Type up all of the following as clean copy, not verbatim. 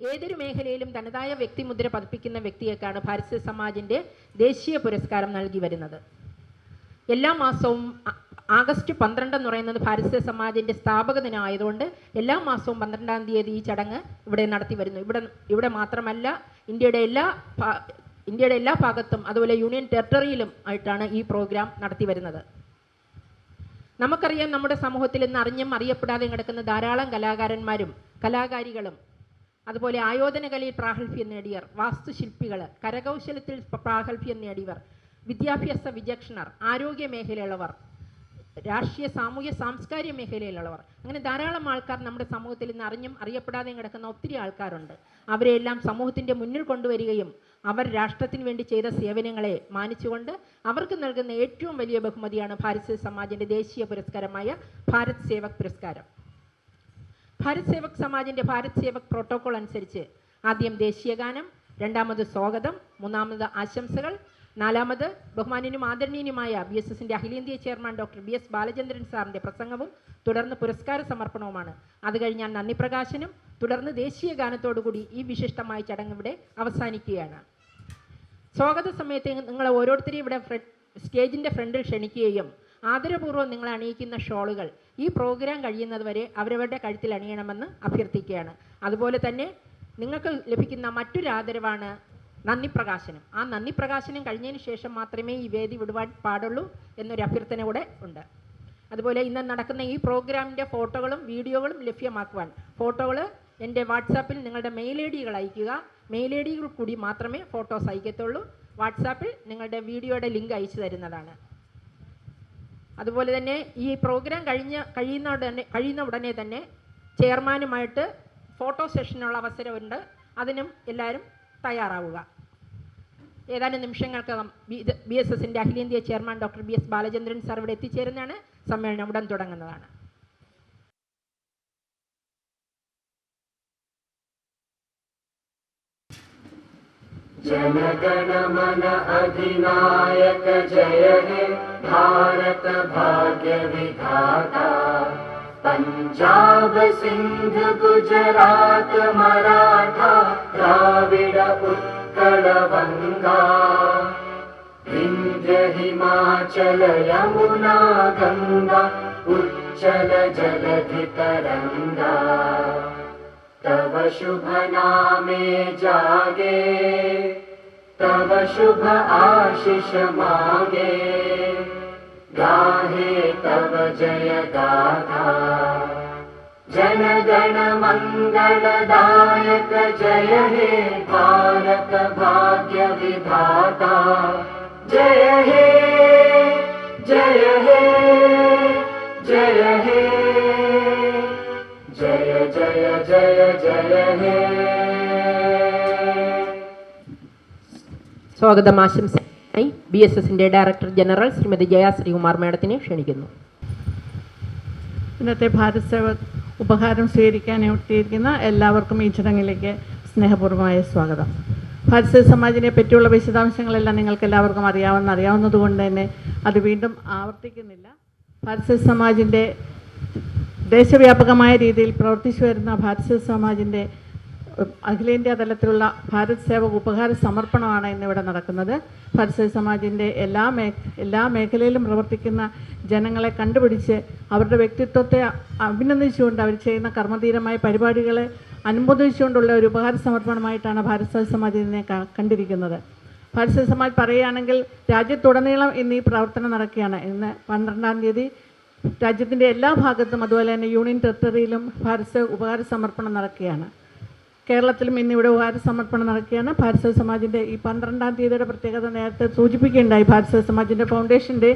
ഏതൊരു മേഖലയിലും തനതായ വ്യക്തിമുദ്ര പതിപ്പിക്കുന്ന വ്യക്തിയേക്കാണ് ഭാരതീയ സമാജിൻ്റെ ദേശീയ പുരസ്കാരം നൽകി വരുന്നത്. എല്ലാ മാസവും ആഗസ്റ്റ് 12 എന്ന് പറയുന്നത് ഭാരതീയ സമാജിൻ്റെ സ്ഥാപക ദിനമായതുകൊണ്ട് എല്ലാ മാസവും 12-ാം തീയതി ഈ ചടങ്ങ് ഇവിടെ നടത്തി വരുന്നു. ഇവിടെ മാത്രമല്ല, ഇന്ത്യയുടെ എല്ലാ ഭാഗത്തും അതുപോലെ യൂണിയൻ ടെറിട്ടറിയിലും ആയിട്ടാണ് ഈ പ്രോഗ്രാം നടത്തി വരുന്നത്. നമുക്കറിയാം, നമ്മുടെ സമൂഹത്തിൽ ഇന്ന് അറിഞ്ഞും അറിയപ്പെടാതെയും കിടക്കുന്ന ധാരാളം കലാകാരന്മാരും കലാകാരികളും അതുപോലെ ആയോധന കലയിൽ പ്രാഗൽഭ്യം നേടിയവർ, വാസ്തുശില്പികൾ, കരകൗശലത്തിൽ പ്രാഗൽഭ്യം നേടിയവർ, വിദ്യാഭ്യാസ വിചക്ഷണർ, ആരോഗ്യ മേഖലയുള്ളവർ, രാഷ്ട്രീയ സാമൂഹ്യ സാംസ്കാരിക മേഖലയിലുള്ളവർ, അങ്ങനെ ധാരാളം ആൾക്കാർ നമ്മുടെ സമൂഹത്തിൽ ഇന്ന് അറിഞ്ഞും അറിയപ്പെടാതെയും കിടക്കുന്ന ഒത്തിരി ആൾക്കാരുണ്ട്. അവരെയെല്ലാം സമൂഹത്തിൻ്റെ മുന്നിൽ കൊണ്ടുവരികയും അവർ രാഷ്ട്രത്തിന് വേണ്ടി ചെയ്ത സേവനങ്ങളെ മാനിച്ചുകൊണ്ട് അവർക്ക് നൽകുന്ന ഏറ്റവും വലിയ ബഹുമതിയാണ് ഭാരതീയ സമാജിൻ്റെ ദേശീയ പുരസ്കാരമായ ഭാരത് സേവക് പുരസ്കാരം. ഭാരത് സേവക് സമാജിൻ്റെ ഭാരത് സേവക് പ്രോട്ടോകോൾ അനുസരിച്ച് ആദ്യം ദേശീയഗാനം, രണ്ടാമത് സ്വാഗതം, മൂന്നാമത് ആശംസകൾ, നാലാമത് ബഹുമാന്യനും ആദരണീയനുമായ BSSൻ്റെ അഖിലേന്ത്യാ ചെയർമാൻ ഡോക്ടർ BS ബാലചന്ദ്രൻ സാറിൻ്റെ പ്രസംഗവും തുടർന്ന് പുരസ്കാര സമർപ്പണവുമാണ്. അത് കഴിഞ്ഞാൽ നന്ദി പ്രകാശനം, തുടർന്ന് ദേശീയ ഗാനത്തോടുകൂടി ഈ വിശിഷ്ടമായ ചടങ്ങ് ഇവിടെ അവസാനിക്കുകയാണ്. സ്വാഗത സമയത്ത് നിങ്ങളെ ഓരോരുത്തരെയും ഇവിടെ സ്റ്റേജിൻ്റെ ഫ്രണ്ടിൽ ക്ഷണിക്കുകയും ആദരപൂർവ്വം നിങ്ങളെ അണിയിക്കുന്ന ഷോളുകൾ ഈ പ്രോഗ്രാം കഴിയുന്നത് വരെ അവരവരുടെ കഴുത്തിൽ അണിയണമെന്ന് അഭ്യർത്ഥിക്കുകയാണ്. അതുപോലെ തന്നെ നിങ്ങൾക്ക് ലഭിക്കുന്ന മറ്റൊരു ആദരവാണ് നന്ദി പ്രകാശനം. ആ നന്ദി പ്രകാശനം കഴിഞ്ഞതിന് ശേഷം മാത്രമേ ഈ വേദി വിടുവാൻ പാടുള്ളൂ എന്നൊരു അഭ്യർത്ഥന കൂടെ ഉണ്ട്. അതുപോലെ ഇന്ന് നടക്കുന്ന ഈ പ്രോഗ്രാമിൻ്റെ ഫോട്ടോകളും വീഡിയോകളും ലഭ്യമാക്കുവാൻ ഫോട്ടോകൾ എൻ്റെ വാട്സാപ്പിൽ നിങ്ങളുടെ മെയിൽ ഐ ഡികൾ അയയ്ക്കുക. മെയിൽ ഐ ഡികൾ കൂടി മാത്രമേ ഫോട്ടോസ് അയക്കത്തുള്ളൂ. വാട്സാപ്പിൽ നിങ്ങളുടെ വീഡിയോയുടെ ലിങ്ക് അയച്ചു തരുന്നതാണ്. അതുപോലെ തന്നെ ഈ പ്രോഗ്രാം കഴിയുന്ന ഉടനെ തന്നെ ചെയർമാനുമായിട്ട് ഫോട്ടോ സെഷനുള്ള അവസരമുണ്ട്. അതിനും എല്ലാവരും തയ്യാറാവുക. ഏതാനും നിമിഷങ്ങൾക്കകം BSSൻ്റെ അഖിലേന്ത്യാ chairman doctor BS Balachandran sir ഇവിടെ എത്തിച്ചേരുന്നതാണ്. സമ്മേളനം ഉടൻ തുടങ്ങുന്നതാണ്. जनगण मन अधिनायक जय हे भारत भाग्य विधाता। पंजाब सिंध गुजरात मराठा द्राविड उत्कल बंगा। विंध्य हिमाचल यमुना गंगा उच्चल जलधि तरंगा। तव शुभ नामे जागे तव शुभ आशीष मांगे। गाहे तव जय गाथा जन गण मंगलदायक जय हे भारत भाग्य विधाता। जय हे जय हे जय हे जय जय जय जय हे। സ്വാഗതം ആശംസയായി BSSൻ്റെ ഡയറക്ടർ ജനറൽ ശ്രീമതി ജയ ശ്രീകുമാർ മാഡത്തിനെ ക്ഷണിക്കുന്നു. ഇന്നത്തെ ഭാരത് സേവക് ഉപഹാരം സ്വീകരിക്കാൻ എത്തിയിരിക്കുന്ന എല്ലാവർക്കും ഈ ചടങ്ങിലേക്ക് സ്നേഹപൂർവ്വമായ സ്വാഗതം. ഭാരത് സേവക് സമാജിനെ പറ്റിയുള്ള വിശദാംശങ്ങളെല്ലാം നിങ്ങൾക്ക് എല്ലാവർക്കും അറിയാവുന്നതുകൊണ്ട് തന്നെ അത് വീണ്ടും ആവർത്തിക്കുന്നില്ല. ഭാരത് സേവക് സമാജിൻ്റെ ദേശവ്യാപകമായ രീതിയിൽ പ്രവർത്തിച്ചു വരുന്ന ഭാരത് സേവക് സമാജിൻ്റെ അഖിലേന്ത്യാ തലത്തിലുള്ള ഭാരത് സേവക് ഉപഹാര സമർപ്പണമാണ് ഇന്നിവിടെ നടക്കുന്നത്. ഭാരത് സേവക് സമാജിൻ്റെ എല്ലാ മേഖലയിലും പ്രവർത്തിക്കുന്ന ജനങ്ങളെ കണ്ടുപിടിച്ച് അവരുടെ വ്യക്തിത്വത്തെ അഭിനന്ദിച്ചുകൊണ്ട് അവർ ചെയ്യുന്ന കർമ്മധീരമായ പരിപാടികളെ അനുമോദിച്ചുകൊണ്ടുള്ള ഒരു ഉപഹാര സമർപ്പണമായിട്ടാണ് ഭാരത് സേവക് സമാജ് ഇതിനെ കണ്ടിരിക്കുന്നത്. ഭാരത് സേവക് സമാജ് പറയുകയാണെങ്കിൽ രാജ്യത്തുടനീളം ഇന്ന് ഈ പ്രവർത്തനം നടക്കുകയാണ്. ഇന്ന് 12-ാം തീയതി രാജ്യത്തിൻ്റെ എല്ലാ ഭാഗത്തും അതുപോലെ തന്നെ യൂണിയൻ ടെറിട്ടറിയിലും ഭാരത് സേവക് ഉപഹാര സമർപ്പണം നടക്കുകയാണ്. കേരളത്തിലും ഇന്നിവിടെ ഉപഹാര സമർപ്പണം നടക്കുകയാണ്. ഭാരത് സേവക് സമാജിൻ്റെ ഈ 12-ാം തീയതിയുടെ പ്രത്യേകത നേരത്തെ സൂചിപ്പിക്കുകയുണ്ടായി. ഭാരത് സേവക് സമാജിൻ്റെ ഫൗണ്ടേഷൻ്റെ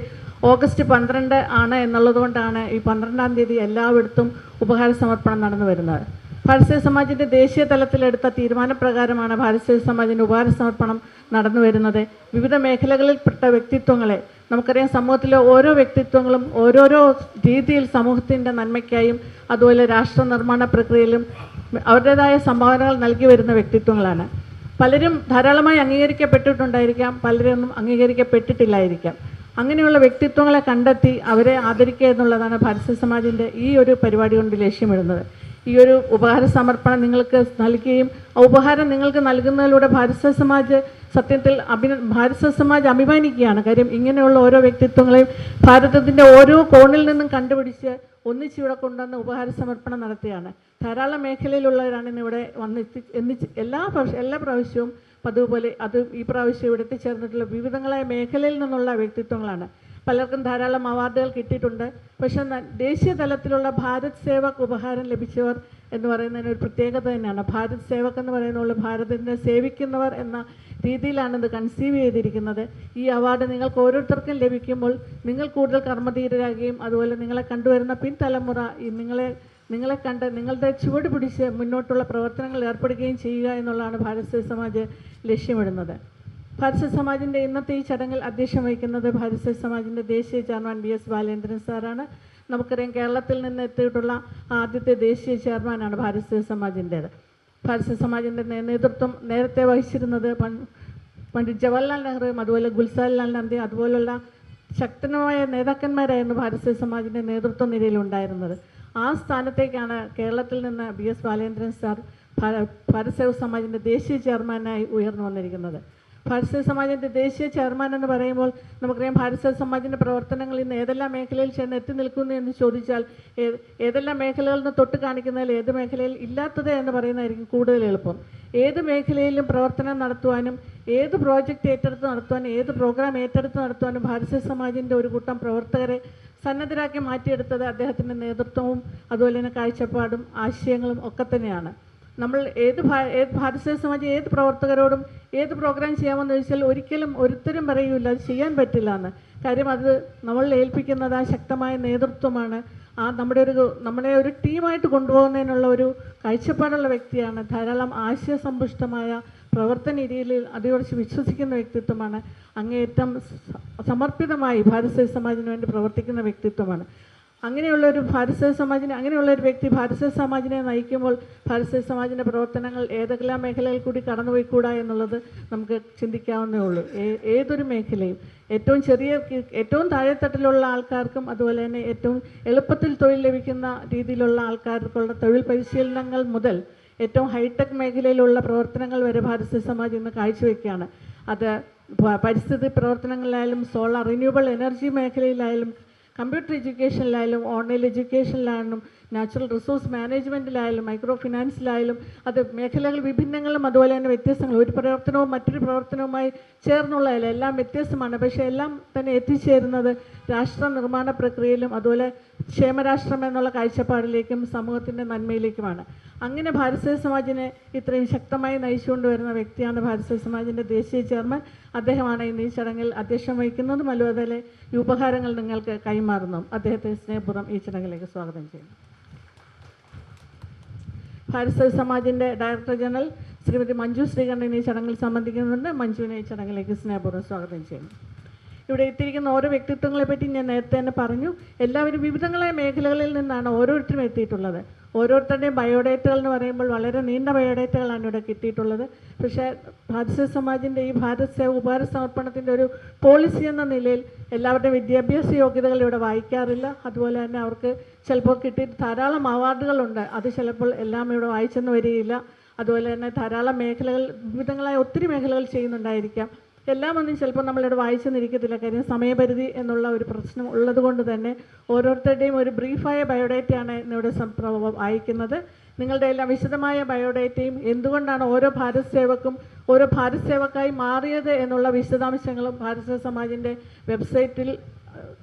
ഓഗസ്റ്റ് 12 ആണ് എന്നുള്ളതുകൊണ്ടാണ് ഈ 12-ാം തീയതി എല്ലായിടത്തും ഉപഹാര സമർപ്പണം നടന്നു വരുന്നത്. ഭാരത് സേവക് സമാജിൻ്റെ ദേശീയ തലത്തിലെടുത്ത തീരുമാനപ്രകാരമാണ് ഭാരത് സേവക് സമാജിൻ്റെ ഉപഹാര സമർപ്പണം നടന്നു വരുന്നത്. വിവിധ മേഖലകളിൽപ്പെട്ട വ്യക്തിത്വങ്ങളെ നമുക്കറിയാം, സമൂഹത്തിലെ ഓരോ വ്യക്തിത്വങ്ങളും ഓരോരോ രീതിയിൽ സമൂഹത്തിൻ്റെ നന്മയ്ക്കായും അതുപോലെ രാഷ്ട്ര നിർമ്മാണ പ്രക്രിയയിലും അവരുടേതായ സംഭാവനകൾ നൽകി വരുന്ന വ്യക്തിത്വങ്ങളാണ്. പലരും ധാരാളമായി അംഗീകരിക്കപ്പെട്ടിട്ടുണ്ടായിരിക്കാം, പലരൊന്നും അംഗീകരിക്കപ്പെട്ടിട്ടില്ലായിരിക്കാം. അങ്ങനെയുള്ള വ്യക്തിത്വങ്ങളെ കണ്ടെത്തി അവരെ ആദരിക്കുക എന്നുള്ളതാണ് ഭാരത് സേവക് സമാജിൻ്റെ ഈ ഒരു പരിപാടി കൊണ്ട് ലക്ഷ്യമിടുന്നത്. ഈ ഒരു ഉപഹാര സമർപ്പണം നിങ്ങൾക്ക് നൽകുകയും ആ ഉപഹാരം നിങ്ങൾക്ക് നൽകുന്നതിലൂടെ ഭാരതീയ സമാജ് സത്യത്തിൽ ഭാരതീയ സമാജ് അഭിമാനിക്കുകയാണ്. കാര്യം ഇങ്ങനെയുള്ള ഓരോ വ്യക്തിത്വങ്ങളെയും ഭാരതത്തിൻ്റെ ഓരോ കോണിൽ നിന്നും കണ്ടുപിടിച്ച് ഒന്നിച്ചിവിടെ കൊണ്ടുവന്ന് ഉപഹാര സമർപ്പണം നടത്തുകയാണ്. ധാരാളം മേഖലയിലുള്ളവരാണ് ഇന്നിവിടെ എല്ലാ പ്രാവശ്യവും പതിവുപോലെ ഈ പ്രാവശ്യം ഇവിടെ എത്തിച്ചേർന്നിട്ടുള്ള വിവിധങ്ങളായ മേഖലയിൽ നിന്നുള്ള വ്യക്തിത്വങ്ങളാണ്. പലർക്കും ധാരാളം അവാർഡുകൾ കിട്ടിയിട്ടുണ്ട്. പക്ഷേ ദേശീയ തലത്തിലുള്ള ഭാരത് സേവക് ഉപഹാരം ലഭിച്ചവർ എന്ന് പറയുന്നതിന് ഒരു പ്രത്യേകത തന്നെയാണ്. ഭാരത് സേവക് എന്ന് പറയുന്നുള്ള ഭാരതത്തിനെ സേവിക്കുന്നവർ എന്ന രീതിയിലാണ് ഇത് കൺസീവ് ചെയ്തിരിക്കുന്നത്. ഈ അവാർഡ് നിങ്ങൾക്ക് ഓരോരുത്തർക്കും ലഭിക്കുമ്പോൾ നിങ്ങൾ കൂടുതൽ കർമ്മധീരരാകുകയും അതുപോലെ നിങ്ങളെ കണ്ടുവരുന്ന പിൻതലമുറ നിങ്ങളെ കണ്ട് നിങ്ങളുടെ ചുവട് പിടിച്ച് മുന്നോട്ടുള്ള പ്രവർത്തനങ്ങൾ ഏർപ്പെടുകയും ചെയ്യുക എന്നുള്ളതാണ് ഭാരതീയ സമാജ് ലക്ഷ്യമിടുന്നത്. ഭാരതീയ സമാജിൻ്റെ ഇന്നത്തെ ഈ ചടങ്ങിൽ അധ്യക്ഷം വഹിക്കുന്നത് ഭാരതീയ സമാജിൻ്റെ ദേശീയ ചെയർമാൻ BS ബാലേന്ദ്രൻ സാറാണ്. നമുക്കറിയാം, കേരളത്തിൽ നിന്ന് എത്തിയിട്ടുള്ള ആദ്യത്തെ ദേശീയ ചെയർമാനാണ് ഭാരതീയ സമാജിൻ്റേത്. ഭാരതീയ സമാജിൻ്റെ നേതൃത്വം നേരത്തെ വഹിച്ചിരുന്നത് പണ്ഡിറ്റ് ജവഹർലാൽ നെഹ്റുവും അതുപോലെ ഗുൽസാരിലാൽ നന്ദി അതുപോലുള്ള ശക്തമായ നേതാക്കന്മാരായിരുന്നു ഭാരതീയ സമാജിൻ്റെ നേതൃത്വ നിരയിലുണ്ടായിരുന്നത്. ആ സ്ഥാനത്തേക്കാണ് കേരളത്തിൽ നിന്ന് BS ബാലേന്ദ്രൻ സാർ ഭാരതീയ സമാജിൻ്റെ ദേശീയ ചെയർമാനായി ഉയർന്നു വന്നിരിക്കുന്നത്. ഭാരതീയ സമാജിൻ്റെ ദേശീയ ചെയർമാൻ എന്ന് പറയുമ്പോൾ നമുക്കറിയാം, ഭാരതീയ സമാജിൻ്റെ പ്രവർത്തനങ്ങൾ ഇന്ന് ഏതെല്ലാം മേഖലയിൽ ചെന്ന് എത്തി നിൽക്കുന്നു എന്ന് ചോദിച്ചാൽ ഏതെല്ലാം മേഖലകളിൽ നിന്ന് തൊട്ട് കാണിക്കുന്നതിൽ ഏത് മേഖലയിൽ ഇല്ലാത്തത് എന്ന് പറയുന്നതായിരിക്കും കൂടുതൽ എളുപ്പം. ഏത് മേഖലയിലും പ്രവർത്തനം നടത്തുവാനും ഏത് പ്രോജക്റ്റ് ഏറ്റെടുത്ത് നടത്തുവാനും ഏത് പ്രോഗ്രാം ഏറ്റെടുത്ത് നടത്തുവാനും ഭാരതീയ സമാജിൻ്റെ ഒരു കൂട്ടം പ്രവർത്തകരെ സന്നദ്ധരാക്കി മാറ്റിയെടുത്തത് അദ്ദേഹത്തിൻ്റെ നേതൃത്വവും അതുപോലെ തന്നെ കാഴ്ചപ്പാടും ആശയങ്ങളും ഒക്കെ തന്നെയാണ്. നമ്മൾ ഭാരതീയ സമാജം ഏത് പ്രവർത്തകരോടും ഏത് പ്രോഗ്രാം ചെയ്യാമെന്ന് ചോദിച്ചാൽ ഒരിക്കലും ഒരുത്തരും പറയൂല അത് ചെയ്യാൻ പറ്റില്ല എന്ന്. കാര്യം അത് നമ്മളിൽ ഏൽപ്പിക്കുന്നത് ആ ശക്തമായ നേതൃത്വമാണ്. നമ്മളെ ഒരു ടീമായിട്ട് കൊണ്ടുപോകുന്നതിനുള്ള ഒരു കാഴ്ചപ്പാടുള്ള വ്യക്തിയാണ്. ധാരാളം ആശയസമ്പുഷ്ടമായ പ്രവർത്തന രീതിയിൽ അതികുറച്ച് വിശ്വസിക്കുന്ന വ്യക്തിത്വമാണ്. അങ്ങേയറ്റം സമർപ്പിതമായി ഭാരതീയ സമാജിന് വേണ്ടി പ്രവർത്തിക്കുന്ന വ്യക്തിത്വമാണ്. അങ്ങനെയുള്ള ഒരു വ്യക്തി ഭാരതീയ സമാജിനെ നയിക്കുമ്പോൾ ഭാരതീയ സമാജിൻ്റെ പ്രവർത്തനങ്ങൾ ഏതെല്ലാം മേഖലയിൽ കൂടി കടന്നുപോയിക്കൂടാ എന്നുള്ളത് നമുക്ക് ചിന്തിക്കാവുന്നേ ഉള്ളൂ. ഏതൊരു മേഖലയും ഏറ്റവും താഴെത്തട്ടിലുള്ള ആൾക്കാർക്കും അതുപോലെ തന്നെ ഏറ്റവും എളുപ്പത്തിൽ തൊഴിൽ ലഭിക്കുന്ന രീതിയിലുള്ള ആൾക്കാർക്കുള്ള തൊഴിൽ പരിശീലനങ്ങൾ മുതൽ ഏറ്റവും ഹൈടെക് മേഖലയിലുള്ള പ്രവർത്തനങ്ങൾ വരെ ഭാരതീയ സമാജ് ഇന്ന് കാഴ്ചവെക്കുകയാണ്. അത് പരിസ്ഥിതി പ്രവർത്തനങ്ങളിലായാലും സോളാർ റിന്യൂവബിൾ എനർജി മേഖലയിലായാലും കമ്പ്യൂട്ടർ എഡ്യൂക്കേഷനിലായാലും ഓൺലൈൻ എഡ്യൂക്കേഷനിലായാലും നാച്ചുറൽ റിസോഴ്സ് മാനേജ്മെൻറ്റിലായാലും മൈക്രോ ഫിനാൻസിലായാലും അത് മേഖലകൾ വിഭിന്നങ്ങളും അതുപോലെ തന്നെ വ്യത്യസ്തങ്ങൾ ഒരു പ്രവർത്തനവും മറ്റൊരു പ്രവർത്തനവുമായി ചേർന്നുള്ളതല്ല, എല്ലാം വ്യത്യസ്തമാണ്. പക്ഷേ എല്ലാം തന്നെ എത്തിച്ചേരുന്നത് രാഷ്ട്ര നിർമ്മാണ പ്രക്രിയയിലും അതുപോലെ ക്ഷേമരാഷ്ട്രം എന്നുള്ള കാഴ്ചപ്പാടിലേക്കും സമൂഹത്തിൻ്റെ നന്മയിലേക്കുമാണ്. അങ്ങനെ ഭാരതീയ സമാജിനെ ഇത്രയും ശക്തമായി നയിച്ചുകൊണ്ടുവരുന്ന വ്യക്തിയാണ് ഭാരതീയ സമാജിൻ്റെ ദേശീയ ചെയർമാൻ. അദ്ദേഹമാണ് ഇന്ന് ഈ ചടങ്ങിൽ അധ്യക്ഷം വഹിക്കുന്നതും അതുപോലെ ഈ ഉപഹാരങ്ങൾ നിങ്ങൾക്ക് കൈമാറുന്നതും. അദ്ദേഹത്തെ സ്നേഹപൂർവ്വം ഈ ചടങ്ങിലേക്ക് സ്വാഗതം ചെയ്യുന്നു. ഭാരതീയ സമാജിൻ്റെ ഡയറക്ടർ ജനറൽ ശ്രീമതി മഞ്ജു ശ്രീകണ്ഠൻ ഈ ചടങ്ങിൽ സംബന്ധിക്കുന്നുണ്ട്. മഞ്ജുവിനെ ഈ ചടങ്ങിലേക്ക് സ്നേഹപൂർവ്വം സ്വാഗതം ചെയ്യുന്നു. ഇവിടെ എത്തിയിരിക്കുന്ന ഓരോ വ്യക്തിത്വങ്ങളെപ്പറ്റി ഞാൻ നേരത്തെ തന്നെ പറഞ്ഞു. എല്ലാവരും വിവിധങ്ങളായ മേഖലകളിൽ നിന്നാണ് ഓരോരുത്തരും എത്തിയിട്ടുള്ളത്. ഓരോരുത്തരുടെയും ബയോഡേറ്റകൾ എന്ന് പറയുമ്പോൾ വളരെ നീണ്ട ബയോഡേറ്റകളാണ് ഇവിടെ കിട്ടിയിട്ടുള്ളത്. പക്ഷേ ഭാരതീയ സമാജിൻ്റെ ഈ ഭാരത് സേവ ഉപഹാര സമർപ്പണത്തിൻ്റെ ഒരു പോളിസി എന്ന നിലയിൽ എല്ലാവരുടെയും വിദ്യാഭ്യാസ യോഗ്യതകൾ ഇവിടെ വായിക്കാറില്ല. അതുപോലെ തന്നെ അവർക്ക് ചിലപ്പോൾ കിട്ടിയിട്ട് ധാരാളം അവാർഡുകളുണ്ട്, അത് ചിലപ്പോൾ എല്ലാം ഇവിടെ വായിച്ചെന്ന് വരികയില്ല. അതുപോലെ തന്നെ ധാരാളം മേഖലകൾ വിവിധങ്ങളായ ഒത്തിരി മേഖലകൾ ചെയ്യുന്നുണ്ടായിരിക്കാം. എല്ലാം ഒന്നും ചിലപ്പോൾ നമ്മളിവിടെ വായിച്ചെന്നിരിക്കത്തില്ല. കാര്യം സമയപരിധി എന്നുള്ള ഒരു പ്രശ്നം ഉള്ളത് കൊണ്ട് തന്നെ ഓരോരുത്തരുടെയും ഒരു ബ്രീഫായ ബയോഡേറ്റയാണ് ഇന്നിവിടെ വായിക്കുന്നത്. നിങ്ങളുടെ എല്ലാം വിശദമായ ബയോഡേറ്റയും എന്തുകൊണ്ടാണ് ഓരോ ഭാരത് സേവക്കും ഓരോ ഭാരത് സേവക്കായി മാറിയത് എന്നുള്ള വിശദാംശങ്ങളും ഭാരതീയ സമാജിൻ്റെ വെബ്സൈറ്റിൽ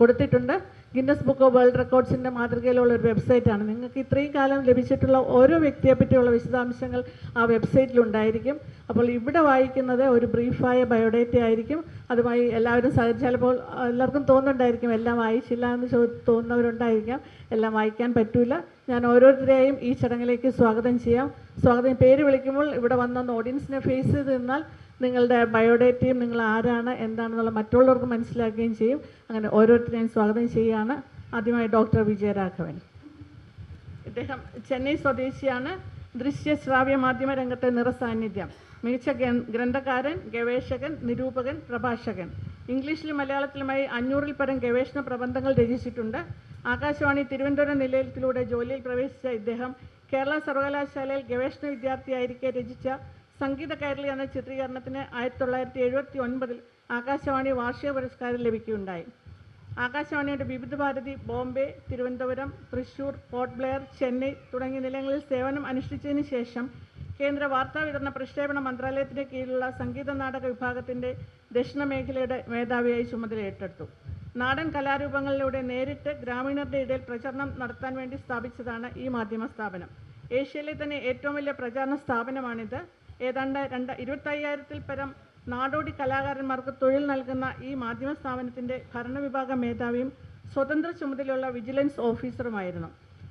കൊടുത്തിട്ടുണ്ട്. ഗിന്നസ് ബുക്ക് ഓഫ് വേൾഡ് റെക്കോർഡ്സിൻ്റെ മാതൃകയിലുള്ള ഒരു വെബ്സൈറ്റാണ്. നിങ്ങൾക്ക് ഇത്രയും കാലം ലഭിച്ചിട്ടുള്ള ഓരോ വ്യക്തിയെ പറ്റിയുള്ള വിശദാംശങ്ങൾ ആ വെബ്സൈറ്റിലുണ്ടായിരിക്കും. അപ്പോൾ ഇവിടെ വായിക്കുന്നത് ഒരു ബ്രീഫായ ബയോഡേറ്റ ആയിരിക്കും. അതുമായി എല്ലാവരും ചിലപ്പോൾ എല്ലാവർക്കും തോന്നുന്നുണ്ടായിരിക്കും എല്ലാം വായിച്ചില്ല എന്ന് തോന്നുന്നവരുണ്ടായിരിക്കാം. എല്ലാം വായിക്കാൻ പറ്റില്ല. ഞാൻ ഓരോരുത്തരെയും ഈ ചടങ്ങിലേക്ക് സ്വാഗതം ചെയ്യാം. പേര് വിളിക്കുമ്പോൾ ഇവിടെ വന്നൊന്ന് ഓഡിയൻസിനെ ഫേസ് ചെയ്ത് നിന്നാൽ നിങ്ങളുടെ ബയോഡേറ്റയും നിങ്ങൾ ആരാണ് എന്താണെന്നുള്ള മറ്റുള്ളവർക്ക് മനസ്സിലാക്കുകയും ചെയ്യും. അങ്ങനെ ഓരോരുത്തരെയും സ്വാഗതം ചെയ്യുകയാണ്. ആദ്യമായി ഡോക്ടർ വിജയരാഘവൻ. ഇദ്ദേഹം ചെന്നൈ സ്വദേശിയാണ്. ദൃശ്യ ശ്രാവ്യ മാധ്യമ രംഗത്തെ നിറസാന്നിധ്യം, മികച്ച ഗ്രന്ഥകാരൻ, ഗവേഷകൻ, നിരൂപകൻ, പ്രഭാഷകൻ. ഇംഗ്ലീഷിലും മലയാളത്തിലുമായി 500-ൽ പരം ഗവേഷണ പ്രബന്ധങ്ങൾ രചിച്ചിട്ടുണ്ട്. ആകാശവാണി തിരുവനന്തപുരം നിലയത്തിലൂടെ ജോലിയിൽ പ്രവേശിച്ച ഇദ്ദേഹം കേരള സർവകലാശാലയിൽ ഗവേഷണ വിദ്യാർത്ഥിയായിരിക്കെ രചിച്ച സംഗീത കൈരളി എന്ന ചിത്രീകരണത്തിന് 1979 ആകാശവാണി വാർഷിക പുരസ്കാരം ലഭിക്കുകയുണ്ടായി. ആകാശവാണിയുടെ വിവിധ ഭാരതി, ബോംബെ, തിരുവനന്തപുരം, തൃശൂർ, പോർട്ട് ബ്ലെയർ, ചെന്നൈ തുടങ്ങിയ നിലയങ്ങളിൽ സേവനം അനുഷ്ഠിച്ചതിന് ശേഷം കേന്ദ്ര വാർത്താ വിതരണ പ്രക്ഷേപണ മന്ത്രാലയത്തിന് കീഴിലുള്ള സംഗീത നാടക വിഭാഗത്തിൻ്റെ ദക്ഷിണ മേഖലയുടെ മേധാവിയായി ചുമതല ഏറ്റെടുത്തു. നാടൻ കലാരൂപങ്ങളിലൂടെ നേരിട്ട് ഗ്രാമീണരുടെ ഇടയിൽ പ്രചരണം നടത്താൻ വേണ്ടി സ്ഥാപിച്ചതാണ് ഈ മാധ്യമ സ്ഥാപനം. ഏഷ്യയിലെ തന്നെ ഏറ്റവും വലിയ പ്രചാരണ സ്ഥാപനമാണിത്. ഏതാണ്ട് 25,000-ൽ പരം നാടോടി കലാകാരന്മാർക്ക് തൊഴിൽ നൽകുന്ന ഈ മാധ്യമ സ്ഥാപനത്തിൻ്റെ ഭരണവിഭാഗ മേധാവിയും സ്വതന്ത്ര ചുമതലയുള്ള വിജിലൻസ് ഓഫീസറുമായിരുന്നു.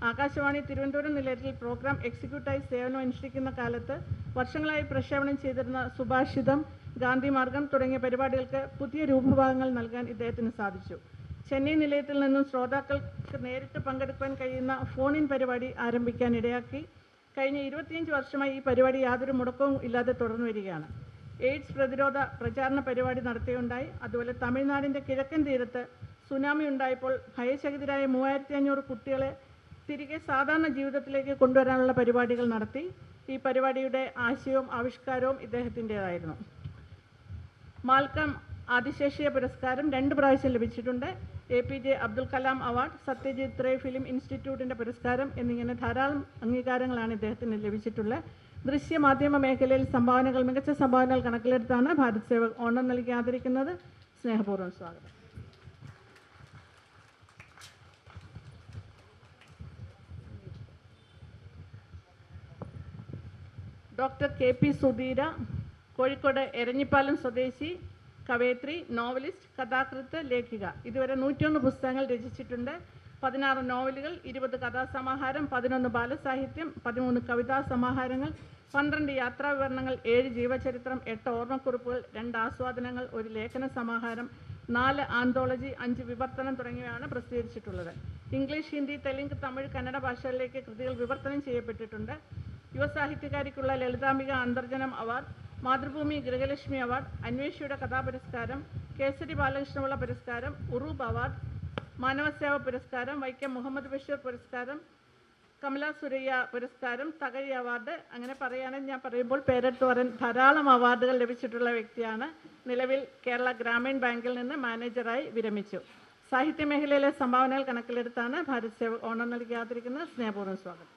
ആകാശവാണി തിരുവനന്തപുരം നിലയത്തിൽ പ്രോഗ്രാം എക്സിക്യൂട്ടീവായി സേവനം അനുഷ്ഠിക്കുന്ന കാലത്ത് വർഷങ്ങളായി പ്രക്ഷേപണം ചെയ്തിരുന്ന സുഭാഷിതം, ഗാന്ധിമാർഗം തുടങ്ങിയ പരിപാടികൾക്ക് പുതിയ രൂപഭാഗങ്ങൾ നൽകാൻ ഇദ്ദേഹത്തിന് സാധിച്ചു. ചെന്നൈ നിലയത്തിൽ നിന്നും ശ്രോതാക്കൾക്ക് നേരിട്ട് പങ്കെടുക്കാൻ കഴിയുന്ന ഫോൺ ഇൻ പരിപാടി ആരംഭിക്കാൻ ഇടയാക്കി. കഴിഞ്ഞ 25 വർഷമായി ഈ പരിപാടി യാതൊരു മുടക്കവും ഇല്ലാതെ തുടർന്നു വരികയാണ്. എയ്ഡ്സ് പ്രതിരോധ പ്രചാരണ പരിപാടി നടത്തുകയുണ്ടായി. അതുപോലെ തമിഴ്നാടിൻ്റെ കിഴക്കൻ തീരത്ത് സുനാമി ഉണ്ടായപ്പോൾ ഭയചകിതരായ 3500 കുട്ടികളെ തിരികെ സാധാരണ ജീവിതത്തിലേക്ക് കൊണ്ടുവരാനുള്ള പരിപാടികൾ നടത്തി. ഈ പരിപാടിയുടെ ആശയവും ആവിഷ്കാരവും ഇദ്ദേഹത്തിൻ്റേതായിരുന്നു. മാൽക്കം ആദിശേഷിയ പുരസ്കാരം 2 പ്രാവശ്യം ലഭിച്ചിട്ടുണ്ട്. APJ Abdul Kalam award, Satyajit Ray film ഇൻസ്റ്റിറ്റ്യൂട്ടിൻ്റെ പുരസ്കാരം എന്നിങ്ങനെ ധാരാളം അംഗീകാരങ്ങളാണ് ഇദ്ദേഹത്തിന് ലഭിച്ചിട്ടുള്ളത്. ദൃശ്യമാധ്യമ മേഖലയിൽ മികച്ച സംഭാവനകൾ കണക്കിലെടുത്താണ് ഭാരത് സേവക് ഓണം നൽകി ആദരിക്കുന്നത്. സ്നേഹപൂർവ്വം സ്വാഗതം. ഡോക്ടർ KP സുധീര, കോഴിക്കോട് എരഞ്ഞിപ്പാലം സ്വദേശി, കവയത്രി, നോവലിസ്റ്റ്, കഥാകൃത്ത്, ലേഖിക. ഇതുവരെ 101 പുസ്തകങ്ങൾ രചിച്ചിട്ടുണ്ട്. 16 നോവലുകൾ, 20 കഥാസമാഹാരം, 11 ബാലസാഹിത്യം, 13 കവിതാ സമാഹാരങ്ങൾ, 12 യാത്രാ വിവരണങ്ങൾ, 7 ജീവചരിത്രം, 8 ഓർമ്മക്കുറിപ്പുകൾ, 2 ആസ്വാദനങ്ങൾ, 1 ലേഖന സമാഹാരം, 4 ആന്തോളജി, 5 വിവർത്തനം തുടങ്ങിയവയാണ് പ്രസിദ്ധീകരിച്ചിട്ടുള്ളത്. ഇംഗ്ലീഷ്, ഹിന്ദി, തെലുങ്ക്, തമിഴ്, കന്നഡ ഭാഷകളിലേക്ക് കൃതികൾ വിവർത്തനം ചെയ്യപ്പെട്ടിട്ടുണ്ട്. യുവസാഹിത്യകാരിക്കുള്ള ലളിതാംബിക അന്തർജനം അവാർഡ്, മാതൃഭൂമി ഗൃഹലക്ഷ്മി അവാർഡ്, അന്വേഷിയുടെ കഥാപുരസ്കാരം, കേസരി ബാലകൃഷ്ണപിള്ള പുരസ്കാരം, ഉറൂബ് അവാർഡ്, മാനവസേവ പുരസ്കാരം, വൈക്കം മുഹമ്മദ് ബഷീർ പുരസ്കാരം, കമല സുരയ്യ പുരസ്കാരം, തകഴി അവാർഡ്, അങ്ങനെ പറയുകയാണെങ്കിൽ ഞാൻ പറയുമ്പോൾ പേരെടുത്ത് പറയാൻ ധാരാളം അവാർഡുകൾ ലഭിച്ചിട്ടുള്ള വ്യക്തിയാണ്. നിലവിൽ കേരള ഗ്രാമീൺ ബാങ്കിൽ നിന്ന് മാനേജറായി വിരമിച്ചു. സാഹിത്യ മേഖലയിലെ സംഭാവനകൾ കണക്കിലെടുത്താണ് ഭാരത് സേവക് ഓണം നൽകി ആദരിക്കുന്നത്. സ്നേഹപൂർവ്വം സ്വാഗതം.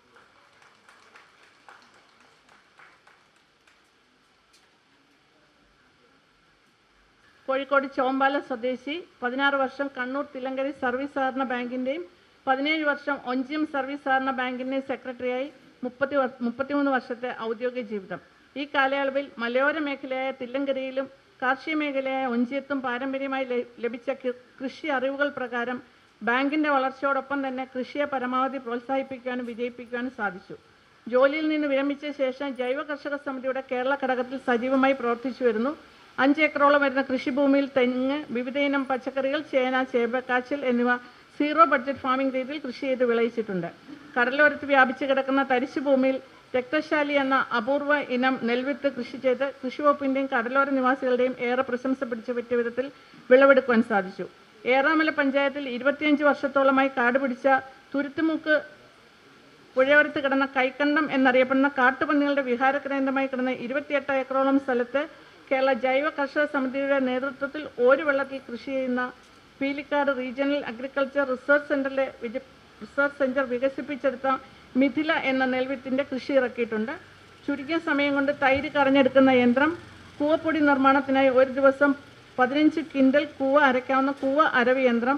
കോഴിക്കോട് ചോമ്പാല സ്വദേശി, 16 വർഷം കണ്ണൂർ തില്ലങ്കരി സർവീസ് സഹകരണ ബാങ്കിൻ്റെയും 17 വർഷം ഒഞ്ചിയം സർവീസ് സഹകരണ ബാങ്കിൻ്റെയും സെക്രട്ടറിയായി 33 വർഷത്തെ ഔദ്യോഗിക ജീവിതം. ഈ കാലയളവിൽ മലയോര മേഖലയായ തില്ലങ്കരിയിലും കാർഷിക മേഖലയായ ഒഞ്ചിയത്തും പാരമ്പര്യമായി ലഭിച്ച കൃഷി അറിവുകൾ പ്രകാരം ബാങ്കിൻ്റെ വളർച്ചയോടൊപ്പം തന്നെ കൃഷിയെ പരമാവധി പ്രോത്സാഹിപ്പിക്കാനും വിജയിപ്പിക്കാനും സാധിച്ചു. ജോലിയിൽ നിന്ന് വിരമിച്ച ശേഷം ജൈവ കർഷക സമിതിയുടെ കേരള ഘടകത്തിൽ സജീവമായി പ്രവർത്തിച്ചു വരുന്നു. 5 ഏക്കറോളം വരുന്ന കൃഷിഭൂമിയിൽ തെങ്ങ്, വിവിധയിനം പച്ചക്കറികൾ, ചേന, ചേമ്പ്, കാച്ചിൽ എന്നിവ സീറോ ബഡ്ജറ്റ് ഫാമിംഗ് രീതിയിൽ കൃഷി ചെയ്ത് വിളയിച്ചിട്ടുണ്ട്. കടലോരത്ത് വ്യാപിച്ചു കിടക്കുന്ന തരിശു ഭൂമിയിൽ രക്തശാലി എന്ന അപൂർവ ഇനം നെൽവിത്ത് കൃഷി ചെയ്ത് കൃഷിവകുപ്പിൻ്റെയും കടലോര നിവാസികളുടെയും ഏറെ പ്രശംസ പിടിച്ചു പറ്റിയ വിധത്തിൽ വിളവെടുക്കുവാൻ സാധിച്ചു. ഏറാമല പഞ്ചായത്തിൽ 25 വർഷത്തോളമായി കാട് പിടിച്ച തുരുത്തുമുക്ക് പുഴയോരത്ത് കിടന്ന കൈക്കണ്ടം എന്നറിയപ്പെടുന്ന കാട്ടുപന്നികളുടെ വിഹാര കേന്ദ്രമായി കിടന്ന 28 ഏക്കറോളം സ്ഥലത്ത് കേരള ജൈവ കർഷക സമിതിയുടെ നേതൃത്വത്തിൽ ഒരു വെള്ളത്തിൽ കൃഷി ചെയ്യുന്ന പീലിക്കാട് റീജിയണൽ അഗ്രികൾച്ചർ റിസർച്ച് സെൻറ്റർ വികസിപ്പിച്ചെടുത്ത മിഥില എന്ന നെൽവിത്തിൻ്റെ കൃഷി ഇറക്കിയിട്ടുണ്ട്. ചുരുങ്ങിയ സമയം കൊണ്ട് തൈര് കറഞ്ഞെടുക്കുന്ന യന്ത്രം, കൂവപ്പൊടി നിർമ്മാണത്തിനായി ഒരു ദിവസം 15 കിൻഡൽ കൂവ അരയ്ക്കാവുന്ന കൂവ അരവ് യന്ത്രം,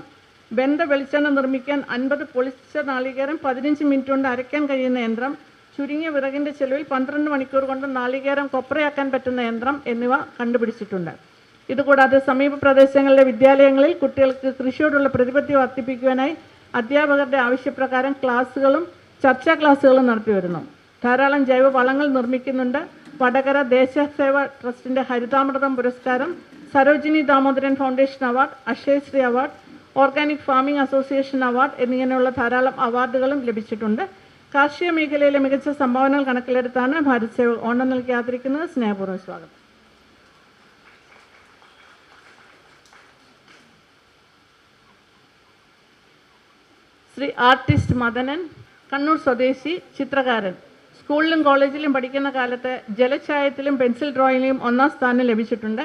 വെന്ത വെളിച്ചെണ്ണ നിർമ്മിക്കാൻ 50 പൊളിച്ച നാളികേരം 15 മിനിറ്റ് കൊണ്ട് അരയ്ക്കാൻ കഴിയുന്ന യന്ത്രം, ചുരുങ്ങിയ വിറകിൻ്റെ ചെലവിൽ 12 മണിക്കൂർ കൊണ്ട് നാളികേരം കൊപ്രയാക്കാൻ പറ്റുന്ന യന്ത്രം എന്നിവ കണ്ടുപിടിച്ചിട്ടുണ്ട്. ഇതുകൂടാതെ സമീപ പ്രദേശങ്ങളിലെ വിദ്യാലയങ്ങളിൽ കുട്ടികൾക്ക് കൃഷിയോടുള്ള പ്രതിപത്തി വർദ്ധിപ്പിക്കുവാനായി അധ്യാപകരുടെ ആവശ്യപ്രകാരം ക്ലാസ്സുകളും ചർച്ചാ ക്ലാസ്സുകളും നടത്തിവരുന്നു. ധാരാളം ജൈവ വളങ്ങൾ നിർമ്മിക്കുന്നുണ്ട്. വടകര ദേശസേവ ട്രസ്റ്റിൻ്റെ ഹരിതാമൃതം പുരസ്കാരം, Sarojini Damodaran foundation award, Akshayashree award, organic farming association award എന്നിങ്ങനെയുള്ള ധാരാളം അവാർഡുകളും ലഭിച്ചിട്ടുണ്ട്. കാർഷിക മേഖലയിലെ മികച്ച സംഭാവനകൾ കണക്കിലെടുത്താണ് ഭാരത് സേവക് ഓണം നൽകി ആദരിക്കുന്നത്. സ്നേഹപൂർവ്വം സ്വാഗതം. ശ്രീ ആർട്ടിസ്റ്റ് മദനൻ, കണ്ണൂർ സ്വദേശി, ചിത്രകാരൻ. സ്കൂളിലും കോളേജിലും പഠിക്കുന്ന കാലത്ത് ജലഛായത്തിലും പെൻസിൽ ഡ്രോയിങ്ങിലും 1ാം സ്ഥാനം ലഭിച്ചിട്ടുണ്ട്.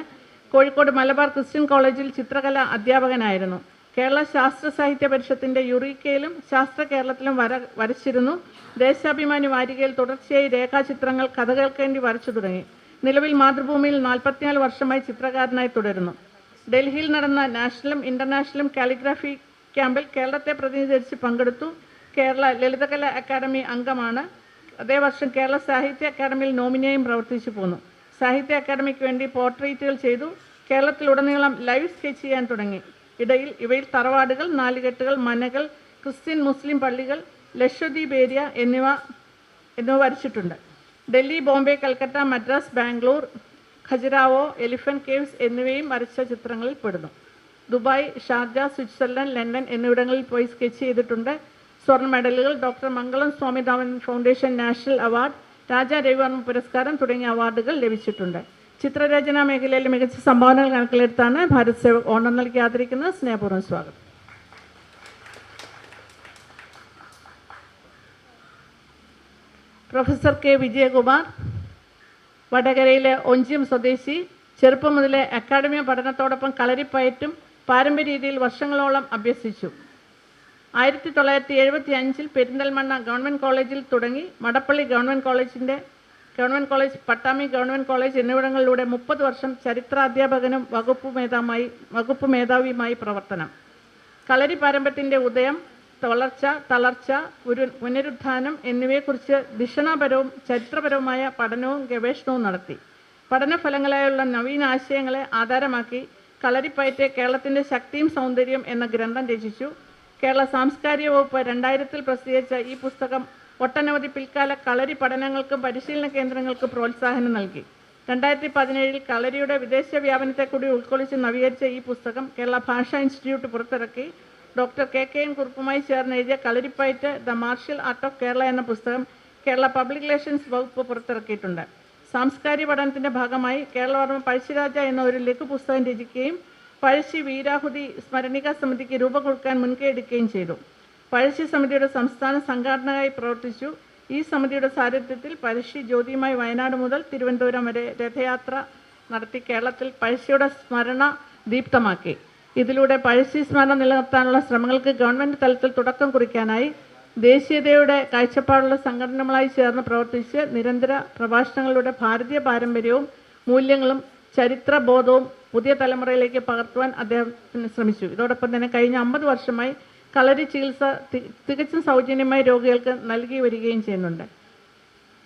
കോഴിക്കോട് മലബാർ ക്രിസ്ത്യൻ കോളേജിൽ ചിത്രകലാ അധ്യാപകനായിരുന്നു. കേരള ശാസ്ത്ര സാഹിത്യ പരിഷത്തിൻ്റെ യുറീക്കയിലും ശാസ്ത്ര കേരളത്തിലും വരച്ചിരുന്നു. ദേശാഭിമാനി വാരികയിൽ തുടർച്ചയായി രേഖാചിത്രങ്ങൾ, കഥകൾക്ക് വേണ്ടി വരച്ചു തുടങ്ങി. നിലവിൽ മാതൃഭൂമിയിൽ 44 വർഷമായി ചിത്രകാരനായി തുടരുന്നു. ഡൽഹിയിൽ നടന്ന നാഷണലും ഇൻ്റർനാഷണലും കാലിഗ്രാഫി ക്യാമ്പിൽ കേരളത്തെ പ്രതിനിധീകരിച്ച് പങ്കെടുത്തു. കേരള ലളിതകലാ അക്കാദമി അംഗമാണ്. അതേ വർഷം കേരള സാഹിത്യ അക്കാദമിയിൽ നോമിനിയായും പ്രവർത്തിച്ചു പോന്നു. സാഹിത്യ അക്കാദമിക്ക് വേണ്ടി പോർട്രേറ്റുകൾ ചെയ്തു. കേരളത്തിലുടനീളം ലൈവ് സ്കെച്ച് ചെയ്യാൻ തുടങ്ങി. ഇവയിൽ തറവാടുകൾ, നാലുകെട്ടുകൾ, മനകൾ, ക്രിസ്ത്യൻ മുസ്ലിം പള്ളികൾ, ലക്ഷദ്വീപ് ഏരിയ എന്നിവ വരച്ചിട്ടുണ്ട്. ഡൽഹി, ബോംബെ, കൽക്കട്ട, മദ്രാസ്, ബാംഗ്ലൂർ, ഖജുരാവോ, എലിഫന്റ് കേവ്സ് എന്നിവയും വരച്ച ചിത്രങ്ങളിൽ പെടുന്നു. ദുബായ്, ഷാർജ, സ്വിറ്റ്സർലൻഡ്, ലണ്ടൻ എന്നിവിടങ്ങളിൽ പോയി സ്കെച്ച് ചെയ്തിട്ടുണ്ട്. സ്വർണ്ണ മെഡലുകൾ, doctor Mangalam Swaminathan foundation national award, Raja Ravi Varma പുരസ്കാരം തുടങ്ങിയ അവാർഡുകൾ ലഭിച്ചിട്ടുണ്ട്. ചിത്രരചനാ മേഖലയിൽ മികച്ച സംഭാവനകൾ കണക്കിലെടുത്താണ് ഭാരത് സേവക് ഓണർ നൽകി ആദരിക്കുന്നത്. സ്നേഹപൂർവ്വം സ്വാഗതം. പ്രൊഫസർ കെ വിജയകുമാർ, വടകരയിലെ ഒഞ്ചിയം സ്വദേശി. ചെറുപ്പം മുതലേ അക്കാഡമിക പഠനത്തോടൊപ്പം കളരിപ്പയറ്റും പാരമ്പര്യ രീതിയിൽ വർഷങ്ങളോളം അഭ്യസിച്ചു. 1975 പെരിന്തൽമണ്ണ ഗവൺമെൻറ് കോളേജിൽ തുടങ്ങി Madappally government college, Pattambi government college എന്നിവിടങ്ങളിലൂടെ 30 വർഷം ചരിത്രാധ്യാപകനും വകുപ്പ് മേധാവിയുമായി പ്രവർത്തനം. കളരി പാരമ്പര്യത്തിൻ്റെ ഉദയം, വളർച്ച, തളർച്ച, പുനരുത്ഥാനം എന്നിവയെക്കുറിച്ച് ദിഷണാപരവും ചരിത്രപരവുമായ പഠനവും ഗവേഷണവും നടത്തി. പഠനഫലങ്ങളായുള്ള നവീന ആശയങ്ങളെ ആധാരമാക്കി കളരിപ്പയറ്റ് കേരളത്തിൻ്റെ ശക്തിയും സൗന്ദര്യം എന്ന ഗ്രന്ഥം രചിച്ചു. കേരള സാംസ്കാരിക വകുപ്പ് 2000 പ്രസിദ്ധീകരിച്ച ഈ പുസ്തകം ഒട്ടനവധി പിൽക്കാല കളരി പഠനങ്ങൾക്കും പരിശീലന കേന്ദ്രങ്ങൾക്കും പ്രോത്സാഹനം നൽകി. 2017 കളരിയുടെ വിദേശ വ്യാപനത്തെ കൂടി ഉൾക്കൊള്ളിച്ച് നവീകരിച്ച ഈ പുസ്തകം കേരള ഭാഷാ ഇൻസ്റ്റിറ്റ്യൂട്ട് പുറത്തിറക്കി. ഡോക്ടർ KKN കുറുപ്പുമായി ചേർന്ന് എഴുതിയ Kalaripayattu the martial art of Kerala എന്ന പുസ്തകം കേരള പബ്ലിക് റിലേഷൻസ് വകുപ്പ് പുറത്തിറക്കിയിട്ടുണ്ട്. സാംസ്കാരിക പഠനത്തിൻ്റെ ഭാഗമായി കേരളവർമ്മ പഴശ്ശിരാജ എന്ന ഒരു ലഘു പുസ്തകം രചിക്കുകയും പഴശ്ശി വീരാഹുതി സ്മരണിക സമിതിക്ക് രൂപം കൊടുക്കാൻ മുൻകൈ എടുക്കുകയും ചെയ്തു. പഴശ്ശി സമിതിയുടെ സംസ്ഥാന സംഘാടകനായി പ്രവർത്തിച്ചു. ഈ സമിതിയുടെ സാരഥ്യത്തിൽ പഴശ്ശി ജ്യോതിയുമായി വയനാട് മുതൽ തിരുവനന്തപുരം വരെ രഥയാത്ര നടത്തി കേരളത്തിൽ പഴശ്ശിയുടെ സ്മരണ ദീപ്തമാക്കി. ഇതിലൂടെ പഴശ്ശി സ്മരണ നിലനിർത്താനുള്ള ശ്രമങ്ങൾക്ക് ഗവൺമെൻറ് തലത്തിൽ തുടക്കം കുറിക്കാനായി ദേശീയതയുടെ കാഴ്ചപ്പാടുള്ള സംഘടനകളുമായി ചേർന്ന് പ്രവർത്തിച്ച് നിരന്തര പ്രഭാഷണങ്ങളിലൂടെ ഭാരതീയ പാരമ്പര്യവും മൂല്യങ്ങളും ചരിത്രബോധവും പുതിയ തലമുറയിലേക്ക് പകർത്തുവാൻ അദ്ദേഹത്തിന് ശ്രമിച്ചു. ഇതോടൊപ്പം തന്നെ കഴിഞ്ഞ 50 വർഷമായി കളരി ചികിത്സ തികച്ചും സൗജന്യമായി രോഗികൾക്ക് നൽകി വരികയും ചെയ്യുന്നുണ്ട്.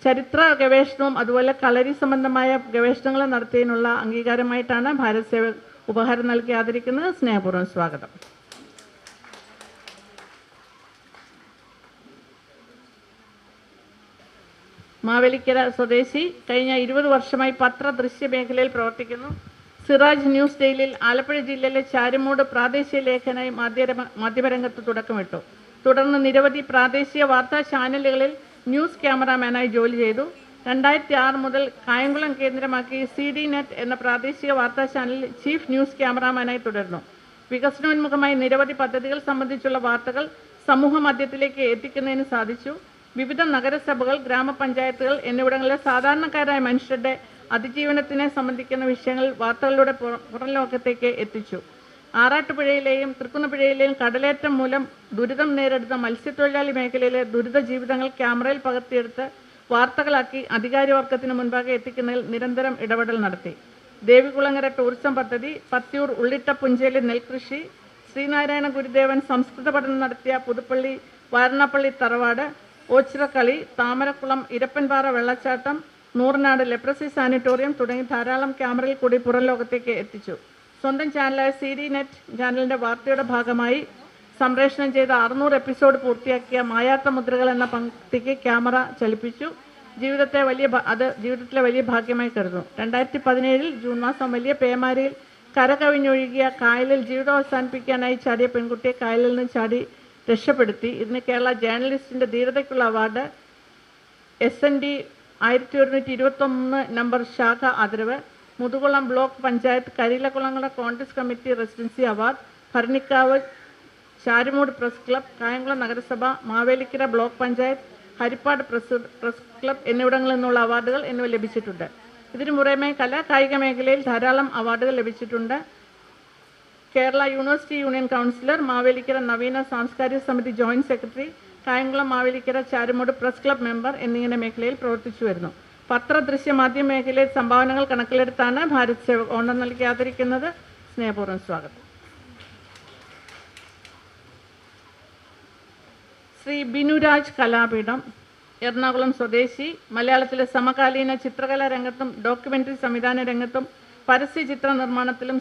ചരിത്ര ഗവേഷണവും അതുപോലെ കളരി സംബന്ധമായ ഗവേഷണങ്ങൾ നടത്തിയതിനുള്ള അംഗീകാരമായിട്ടാണ് ഭാരത് സേവക് ഉപഹാരം നൽകി ആദരിക്കുന്നത്. സ്നേഹപൂർവ്വം സ്വാഗതം. മാവേലിക്കര സ്വദേശി, കഴിഞ്ഞ 20 വർഷമായി പത്ര ദൃശ്യ മേഖലയിൽ പ്രവർത്തിക്കുന്നു. സിറാജ് ന്യൂസ് ഡെയിലിയിൽ ആലപ്പുഴ ജില്ലയിലെ ചാരുമൂട് പ്രാദേശിക ലേഖനായി മാധ്യമരംഗത്ത് തുടക്കമിട്ടു. തുടർന്ന് നിരവധി പ്രാദേശിക വാർത്താ ചാനലുകളിൽ ന്യൂസ് ക്യാമറാമാനായി ജോലി ചെയ്തു. 2006 മുതൽ കായംകുളം കേന്ദ്രമാക്കി CD നെറ്റ് എന്ന പ്രാദേശിക വാർത്താ ചാനലിൽ ചീഫ് ന്യൂസ് ക്യാമറാമാനായി തുടരുന്നു. വികസനോന്മുഖമായി നിരവധി പദ്ധതികൾ സംബന്ധിച്ചുള്ള വാർത്തകൾ സമൂഹ മധ്യത്തിലേക്ക് എത്തിക്കുന്നതിന് സാധിച്ചു. വിവിധ നഗരസഭകൾ, ഗ്രാമപഞ്ചായത്തുകൾ എന്നിവിടങ്ങളിലെ സാധാരണക്കാരായ മനുഷ്യരുടെ അതിജീവനത്തിനെ സംബന്ധിക്കുന്ന വിഷയങ്ങൾ വാർത്തകളിലൂടെ പുറം ലോകത്തേക്ക് എത്തിച്ചു. ആറാട്ടുപുഴയിലെയും തൃക്കുന്നപ്പുഴയിലെയും കടലേറ്റം മൂലം ദുരിതം നേരിടുന്ന മത്സ്യത്തൊഴിലാളി മേഖലയിലെ ദുരിത ജീവിതങ്ങൾ ക്യാമറയിൽ പകർത്തിയെടുത്ത് വാർത്തകളാക്കി അധികാരിവർഗത്തിന് മുൻപാകെ എത്തിക്കുന്നതിൽ നിരന്തരം ഇടപെടൽ നടത്തി. ദേവികുളങ്ങര ടൂറിസം പദ്ധതി, പത്തിയൂർ ഉള്ളിട്ടപ്പുഞ്ചേലി നെൽകൃഷി, ശ്രീനാരായണ ഗുരുദേവൻ സംസ്കൃത പഠനം നടത്തിയ പുതുപ്പള്ളി വാരണപ്പള്ളി തറവാട്, ഓച്ചിറക്കളി, താമരക്കുളം ഇരപ്പൻപാറ വെള്ളച്ചാട്ടം, നൂറനാട് ലെപ്രസി സാനിറ്റോറിയം തുടങ്ങി ധാരാളം ക്യാമറയിൽ കൂടി പുറം ലോകത്തേക്ക് എത്തിച്ചു. സ്വന്തം ചാനലായ CD നെറ്റ് ചാനലിൻ്റെ വാർത്തയുടെ ഭാഗമായി സംപ്രേഷണം ചെയ്ത 600 എപ്പിസോഡ് പൂർത്തിയാക്കിയ മായാത്ത മുദ്രകൾ എന്ന പങ്ക്തിക്ക് ക്യാമറ ചലിപ്പിച്ചു. ജീവിതത്തിലെ വലിയ ഭാഗ്യമായി കരുതുന്നു. 2017 ജൂൺ മാസം വലിയ പേമാരിയിൽ കരകവിഞ്ഞൊഴുകിയ കായലിൽ ജീവിതം അവസാനിപ്പിക്കാനായി ചാടിയ പെൺകുട്ടിയെ കായലിൽ നിന്ന് ചാടി രക്ഷപ്പെടുത്തി. ഇതിന് കേരള ജേർണലിസ്റ്റിൻ്റെ ധീരതയ്ക്കുള്ള അവാർഡ്, SND 1121 നമ്പർ ശാഖ ആദരവ്, Muthukulam block panchayat Kariyilakkulangara Congress committee residency award, Bharanikkavu Charummoodu press club, Kayamkulam നഗരസഭ, Mavelikkara block panchayat, Haripad press club എന്നിവിടങ്ങളിൽ നിന്നുള്ള അവാർഡുകൾ എന്നിവ ലഭിച്ചിട്ടുണ്ട്. ഇതിനു പുറമെ കായിക മേഖലയിൽ ധാരാളം അവാർഡുകൾ ലഭിച്ചിട്ടുണ്ട്. Kerala university union councillor, Mavelikkara നവീന സാംസ്കാരിക സമിതി joint secretary, Kayamkulam Mavelikkara Charumoodu press club member എന്നിങ്ങനെ മേഖലയിൽ പ്രവർത്തിച്ചു വരുന്നു. പത്ര ദൃശ്യ മാധ്യമ മേഖലയിൽ സംഭാവനകൾ കണക്കിലെടുത്താണ് ഭാരത് സേവക് ഓണം നൽകി ആദരിക്കുന്നത്. സ്നേഹപൂർവ്വം സ്വാഗതം. ശ്രീ ബിനുരാജ് കലാപീഠം, എറണാകുളം സ്വദേശി, മലയാളത്തിലെ സമകാലീന ചിത്രകലാ രംഗത്തും ഡോക്യുമെൻ്ററി സംവിധാന രംഗത്തും പരസ്യ ചിത്ര നിർമ്മാണത്തിലും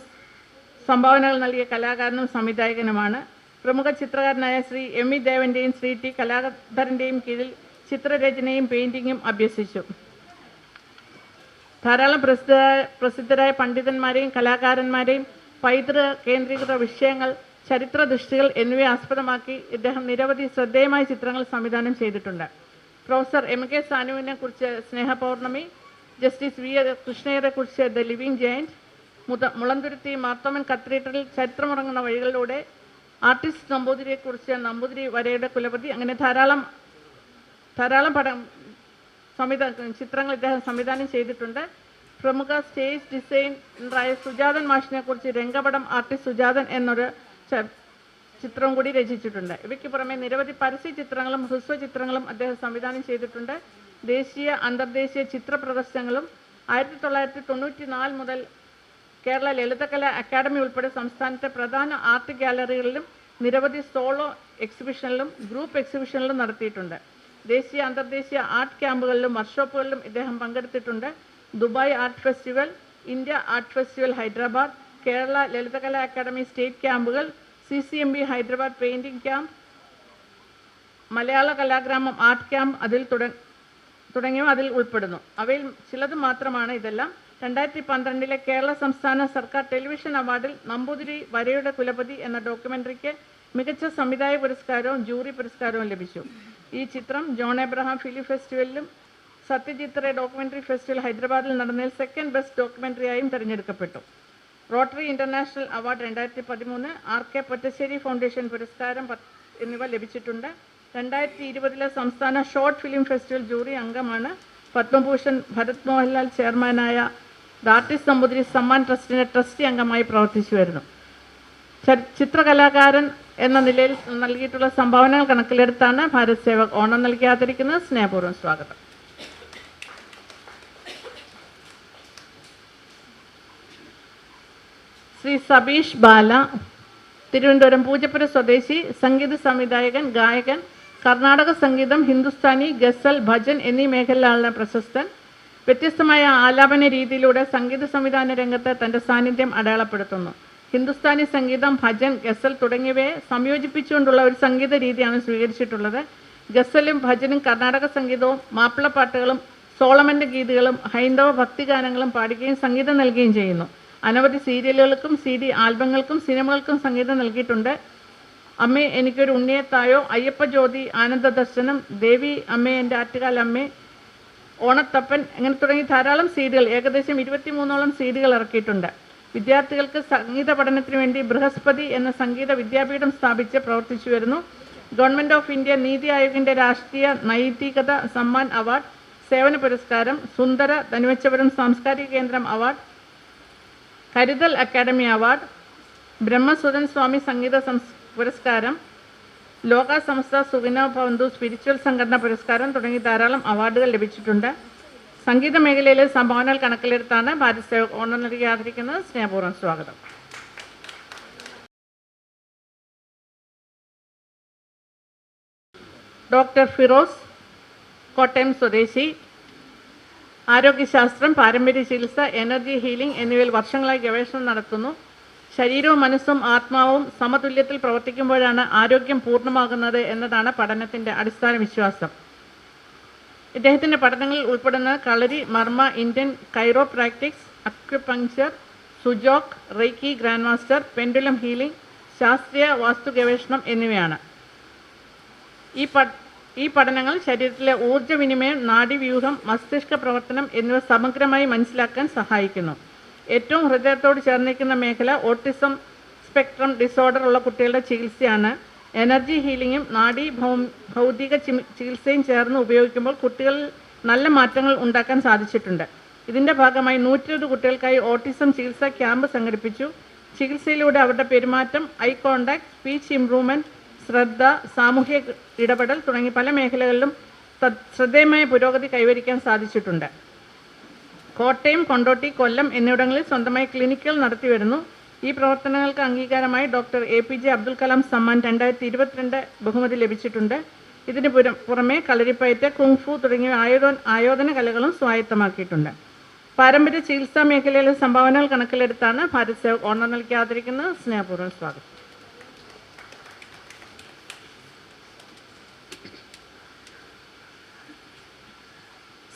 സംഭാവനകൾ നൽകിയ കലാകാരനും സംവിധായകനുമാണ്. പ്രമുഖ ചിത്രകാരനായ ശ്രീ എം വി ദേവൻ്റെയും ശ്രീ ടി കലാധരൻ്റെയും കീഴിൽ ചിത്രരചനയും പെയിൻറ്റിങ്ങും അഭ്യസിച്ചു. ധാരാളം പ്രസിദ്ധരായ പണ്ഡിതന്മാരെയും കലാകാരന്മാരെയും പൈതൃക കേന്ദ്രീകൃത വിഷയങ്ങൾ, ചരിത്ര ദൃഷ്ടികൾ എന്നിവയെ ആസ്പദമാക്കി ഇദ്ദേഹം നിരവധി ശ്രദ്ധേയമായ ചിത്രങ്ങൾ സംവിധാനം ചെയ്തിട്ടുണ്ട്. പ്രൊഫസർ എം കെ സാനുവിനെ കുറിച്ച് സ്നേഹപൗർണമി, ജസ്റ്റിസ് വി കൃഷ്ണയ്യരെ കുറിച്ച് the living giant, Mulanthuruthy Marthoman കത്തീഡ്രലിൽ ചരിത്രമുറങ്ങുന്ന വഴികളിലൂടെ, ആർട്ടിസ്റ്റ് നമ്പൂതിരിയെക്കുറിച്ച് നമ്പൂതിരി വരയുടെ കുലപതി, അങ്ങനെ ധാരാളം ചിത്രങ്ങൾ ഇദ്ദേഹം സംവിധാനം ചെയ്തിട്ടുണ്ട്. പ്രമുഖ സ്റ്റേജ് ഡിസൈനറായ സുജാതൻ മാഷിനെ കുറിച്ച് രംഗപടം ആർട്ടിസ്റ്റ് സുജാതൻ എന്നൊരു ചിത്രവും കൂടി രചിച്ചിട്ടുണ്ട്. ഇവയ്ക്ക് പുറമെ നിരവധി പരസ്യ ചിത്രങ്ങളും ഹ്രസ്വ ചിത്രങ്ങളും അദ്ദേഹം സംവിധാനം ചെയ്തിട്ടുണ്ട്. ദേശീയ അന്തർദേശീയ ചിത്ര പ്രദർശനങ്ങളും 1994 മുതൽ കേരള ലളിതകലാ അക്കാദമി ഉൾപ്പെടെ സംസ്ഥാനത്തെ പ്രധാന ആർട്ട് ഗാലറികളിലും നിരവധി സോളോ എക്സിബിഷനിലും ഗ്രൂപ്പ് എക്സിബിഷനിലും നടത്തിയിട്ടുണ്ട്. ദേശീയ അന്തർദേശീയ ആർട്ട് ക്യാമ്പുകളിലും വർക്ക്ഷോപ്പുകളിലും ഇദ്ദേഹം പങ്കെടുത്തിട്ടുണ്ട്. Dubai art festival, India art festival Hyderabad, Kerala Lalithakala academy state ക്യാമ്പുകൾ, CCMB Hyderabad painting camp, Malayala Kalagramam art camp തുടങ്ങിയവ അതിൽ ഉൾപ്പെടുന്നു. അവയിൽ ചിലത് മാത്രമാണ് ഇതെല്ലാം. 2012 കേരള സംസ്ഥാന സർക്കാർ ടെലിവിഷൻ അവാർഡിൽ നമ്പൂതിരി വരയുടെ കുലപതി എന്ന ഡോക്യുമെൻ്ററിക്ക് മികച്ച സംവിധായക പുരസ്കാരവും ജൂറി പുരസ്കാരവും ലഭിച്ചു. ഈ ചിത്രം ജോൺ എബ്രഹാം ഫിലിം ഫെസ്റ്റിവലിലും സത്യജിത് റേ ഡോക്യുമെൻ്ററി ഫെസ്റ്റിവൽ ഹൈദരാബാദിൽ നടന്നതിൽ സെക്കൻഡ് ബെസ്റ്റ് ഡോക്യുമെൻ്ററിയായും തിരഞ്ഞെടുക്കപ്പെട്ടു. Rotary international award 2013, RK Pottassery foundation പുരസ്കാരം എന്നിവ ലഭിച്ചിട്ടുണ്ട്. 2020 സംസ്ഥാന ഷോർട്ട് ഫിലിം ഫെസ്റ്റിവൽ ജൂറി അംഗമാണ്. പത്മഭൂഷൺ ഭരത് മോഹൻലാൽ ചെയർമാനായ ദ ആർട്ടിസ്റ്റ് നമ്പൂതിരി സമ്മാൻ ട്രസ്റ്റിൻ്റെ ട്രസ്റ്റി അംഗമായി പ്രവർത്തിച്ചു വരുന്നു. ചിത്രകലാകാരൻ എന്ന നിലയിൽ നൽകിയിട്ടുള്ള സംഭാവനകൾ കണക്കിലെടുത്താണ് ഭാരത് സേവക് ഓണം നൽകി ആദരിക്കുന്നത്. സ്നേഹപൂർവ്വം സ്വാഗതം. ശ്രീ സബീഷ് ബാല, തിരുവനന്തപുരം പൂജപ്പുര സ്വദേശി, സംഗീത സംവിധായകൻ, ഗായകൻ, കർണാടക സംഗീതം, ഹിന്ദുസ്ഥാനി, ഗസൽ, ഭജൻ എന്നീ മേഖലകളിലാണ് പ്രശസ്തൻ. വ്യത്യസ്തമായ ആലാപന രീതിയിലൂടെ സംഗീത സംവിധാന രംഗത്ത് തൻ്റെ സാന്നിധ്യം അടയാളപ്പെടുത്തുന്നു. ഹിന്ദുസ്ഥാനി സംഗീതം, ഭജൻ, ഗസൽ തുടങ്ങിയവയെ സംയോജിപ്പിച്ചുകൊണ്ടുള്ള ഒരു സംഗീത രീതിയാണ് സ്വീകരിച്ചിട്ടുള്ളത്. ഗസലും ഭജനും കർണാടക സംഗീതവും മാപ്പിളപ്പാട്ടുകളും സോളമൻ്റെ ഗീതുകളും ഹൈന്ദവ ഭക്തിഗാനങ്ങളും പാടുകയും സംഗീതം നൽകുകയും ചെയ്യുന്നു. അനവധി സീരിയലുകൾക്കും CD ആൽബങ്ങൾക്കും സിനിമകൾക്കും സംഗീതം നൽകിയിട്ടുണ്ട്. അമ്മേ എനിക്കൊരു ഉണ്ണിയത്തായോ, അയ്യപ്പ ജ്യോതി, ആനന്ദ ദർശനം, ദേവി അമ്മേ എൻ്റെ ആറ്റുകാൽ അമ്മേ, ഓണത്തപ്പൻ അങ്ങനെ തുടങ്ങി ധാരാളം CD-കൾ, ഏകദേശം 23ഓളം CD-കൾ ഇറക്കിയിട്ടുണ്ട്. വിദ്യാർത്ഥികൾക്ക് സംഗീത പഠനത്തിന് വേണ്ടി ബൃഹസ്പതി എന്ന സംഗീത വിദ്യാപീഠം സ്ഥാപിച്ച് പ്രവർത്തിച്ചു വരുന്നു. ഗവൺമെൻറ് ഓഫ് ഇന്ത്യ നീതി ആയോഗിൻ്റെ രാഷ്ട്രീയ നൈതികത സമ്മാൻ അവാർഡ്, സേവന പുരസ്കാരം, സുന്ദര ധനുവച്ചപുരം സാംസ്കാരിക കേന്ദ്രം അവാർഡ്, കരുതൽ അക്കാദമി അവാർഡ്, ബ്രഹ്മസുധൻ സ്വാമി സംഗീത പുരസ്കാരം, ലോക സമസ്ത സുഖിനോ ഭവന്തു സ്പിരിച്വൽ സംഘടന പുരസ്കാരം തുടങ്ങി ധാരാളം അവാർഡുകൾ ലഭിച്ചിട്ടുണ്ട്. സംഗീത മേഖലയിലെ സംഭാവനകൾ കണക്കിലെടുത്താണ് ഭാരത് സേവക് ഓണം നൽകി ആദരിക്കുന്നത്. സ്നേഹപൂർവ്വം സ്വാഗതം. ഡോക്ടർ ഫിറോസ്, കോട്ടയം സ്വദേശി, ആരോഗ്യശാസ്ത്രം, പാരമ്പര്യ ചികിത്സ, എനർജി ഹീലിംഗ് എന്നിവയിൽ വർഷങ്ങളായി ഗവേഷണം നടത്തുന്നു. ശരീരവും മനസ്സും ആത്മാവും സമതുല്യത്തിൽ പ്രവർത്തിക്കുമ്പോഴാണ് ആരോഗ്യം പൂർണ്ണമാകുന്നത് എന്നതാണ് പഠനത്തിൻ്റെ അടിസ്ഥാന വിശ്വാസം. ഇദ്ദേഹത്തിൻ്റെ പഠനങ്ങളിൽ ഉൾപ്പെടുന്ന Kalari, Marma, Indian chiropractics, acupuncture, Sujok, reiki grand master, pendulum healing, ശാസ്ത്രീയ വാസ്തു ഗവേഷണം എന്നിവയാണ്. ഈ പഠനങ്ങൾ ശരീരത്തിലെ ഊർജ്ജവിനിമയം, നാഡീവ്യൂഹം, മസ്തിഷ്ക പ്രവർത്തനം എന്നിവ സമഗ്രമായി മനസ്സിലാക്കാൻ സഹായിക്കുന്നു. ഏറ്റവും ഹൃദയത്തോട് ചേർന്നിരിക്കുന്ന മേഖല ഓട്ടിസം സ്പെക്ട്രം ഡിസോർഡർ ഉള്ള കുട്ടികളുടെ ചികിത്സയാണ്. എനർജി ഹീലിങ്ങും ഭൗതിക ചികിത്സയും ചേർന്ന് ഉപയോഗിക്കുമ്പോൾ കുട്ടികളിൽ നല്ല മാറ്റങ്ങൾ ഉണ്ടാക്കാൻ സാധിച്ചിട്ടുണ്ട്. ഇതിൻ്റെ ഭാഗമായി 120 കുട്ടികൾക്കായി ഓട്ടിസം ചികിത്സാ ക്യാമ്പ് സംഘടിപ്പിച്ചു. ചികിത്സയിലൂടെ അവരുടെ പെരുമാറ്റം, ഐ കോണ്ടാക്ട്, സ്പീച്ച് ഇംപ്രൂവ്മെൻറ്റ്, ശ്രദ്ധ, സാമൂഹ്യ ഇടപെടൽ തുടങ്ങി പല മേഖലകളിലും ശ്രദ്ധേയമായ പുരോഗതി കൈവരിക്കാൻ സാധിച്ചിട്ടുണ്ട്. കോട്ടയം, കൊണ്ടോട്ടി, കൊല്ലം എന്നിവിടങ്ങളിൽ സ്വന്തമായി ക്ലിനിക്കുകൾ നടത്തിവരുന്നു. ഈ പ്രവർത്തനങ്ങൾക്ക് അംഗീകാരമായി ഡോക്ടർ APJ അബ്ദുൽ കലാം സമ്മാൻ 2022 ബഹുമതി ലഭിച്ചിട്ടുണ്ട്. ഇതിന് പുറമെ കളരിപ്പയറ്റ്, കുങ്ഫു തുടങ്ങിയ ആയോധന കലകളും സ്വായത്തമാക്കിയിട്ടുണ്ട്. പാരമ്പര്യ ചികിത്സാ മേഖലയിലെ സംഭാവനകൾ കണക്കിലെടുത്താണ് ഭാരത് സേവക് ഓണർ നൽകി ആദരിക്കുന്നത്. സ്നേഹപൂർവ്വം സ്വാഗതം.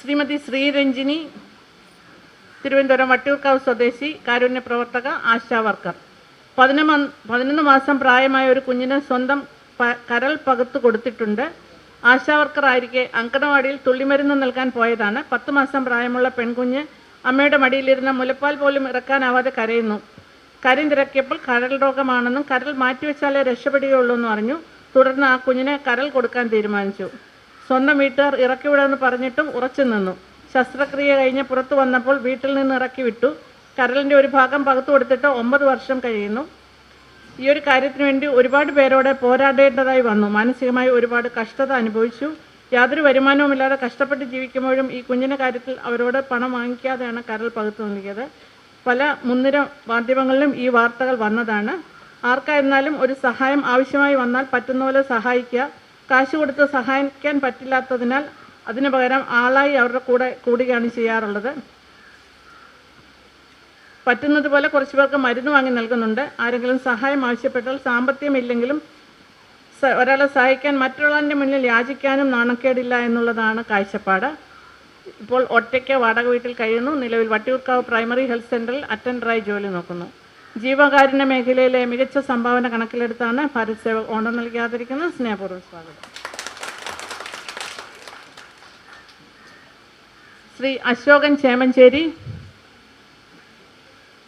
ശ്രീമതി ശ്രീരഞ്ജിനി, തിരുവനന്തപുരം വട്ടിയൂർക്കാവ് സ്വദേശി, കാരുണ്യ പ്രവർത്തക, ആശാ വർക്കർ. 11 മാസം പ്രായമായ ഒരു കുഞ്ഞിന് സ്വന്തം കരൾ പകുത്തു കൊടുത്തിട്ടുണ്ട്. ആശാ വർക്കർ ആയിരിക്കെ അങ്കണവാടിയിൽ തുള്ളിമരുന്ന് നൽകാൻ പോയതാണ്. 10 മാസം പ്രായമുള്ള പെൺകുഞ്ഞ് അമ്മയുടെ മടിയിലിരുന്ന മുലപ്പാൽ പോലും ഇറക്കാനാവാതെ കരയുന്നു. കാര്യം തിരക്കിയപ്പോൾ കരൾ രോഗമാണെന്നും കരൾ മാറ്റിവെച്ചാലേ രക്ഷപ്പെടുകയുള്ളൂ എന്നും അറിഞ്ഞു. തുടർന്ന് ആ കുഞ്ഞിനെ കരൾ കൊടുക്കാൻ തീരുമാനിച്ചു. സ്വന്തം വീട്ടുകാർ ഇറക്കിവിടുമെന്ന് പറഞ്ഞിട്ടും ഉറച്ചു നിന്നു. ശസ്ത്രക്രിയ കഴിഞ്ഞ് പുറത്തു വന്നപ്പോൾ വീട്ടിൽ നിന്ന് ഇറക്കി വിട്ടു. കരളിൻ്റെ ഒരു ഭാഗം പകുത്തു കൊടുത്തിട്ട് 9 വർഷം കഴിയുന്നു. ഈ ഒരു കാര്യത്തിന് വേണ്ടി ഒരുപാട് പേരോടെ പോരാടേണ്ടതായി വന്നു. മാനസികമായി ഒരുപാട് കഷ്ടത അനുഭവിച്ചു. യാതൊരു വരുമാനവുമില്ലാതെ കഷ്ടപ്പെട്ട് ജീവിക്കുമ്പോഴും ഈ കുഞ്ഞിൻ്റെ കാര്യത്തിൽ അവരോട് പണം വാങ്ങിക്കാതെയാണ് കരൾ പകുത്തു നൽകിയത്. പല മുൻനിര മാധ്യമങ്ങളിലും ഈ വാർത്തകൾ വന്നതാണ്. ആർക്കായിരുന്നാലും ഒരു സഹായം ആവശ്യമായി വന്നാൽ പറ്റുന്ന പോലെ സഹായിക്കുക. കാശ് കൊടുത്ത് സഹായിക്കാൻ പറ്റില്ലാത്തതിനാൽ അതിനു പകരം ആളായി അവരുടെ കൂടെ കൂടുകയാണ് ചെയ്യാറുള്ളത്. പറ്റുന്നത് പോലെ കുറച്ച് പേർക്ക് മരുന്ന് വാങ്ങി നൽകുന്നുണ്ട്. ആരെങ്കിലും സഹായം ആവശ്യപ്പെട്ടാൽ സാമ്പത്തികമില്ലെങ്കിലും ഒരാളെ സഹായിക്കാൻ മറ്റുള്ളവരുടെ മുന്നിൽ യാചിക്കാനും നാണക്കേടില്ല എന്നുള്ളതാണ് കാഴ്ചപ്പാട്. ഇപ്പോൾ ഒറ്റയ്ക്ക് വാടക വീട്ടിൽ കഴിയുന്നു. നിലവിൽ വട്ടിയൂർക്കാവ് പ്രൈമറി ഹെൽത്ത് സെൻ്ററിൽ അറ്റൻഡറായി ജോലി നോക്കുന്നു. ജീവകാരുണ്യ മേഖലയിലെ മികച്ച സംഭാവന കണക്കിലെടുത്താണ് ഭാരത് സേവക് ഓണർ നൽകി ആദരിക്കുന്നത്. സ്നേഹപൂർവ്വം സ്വാഗതം. ശ്രീ അശോകൻ ചേമഞ്ചേരി,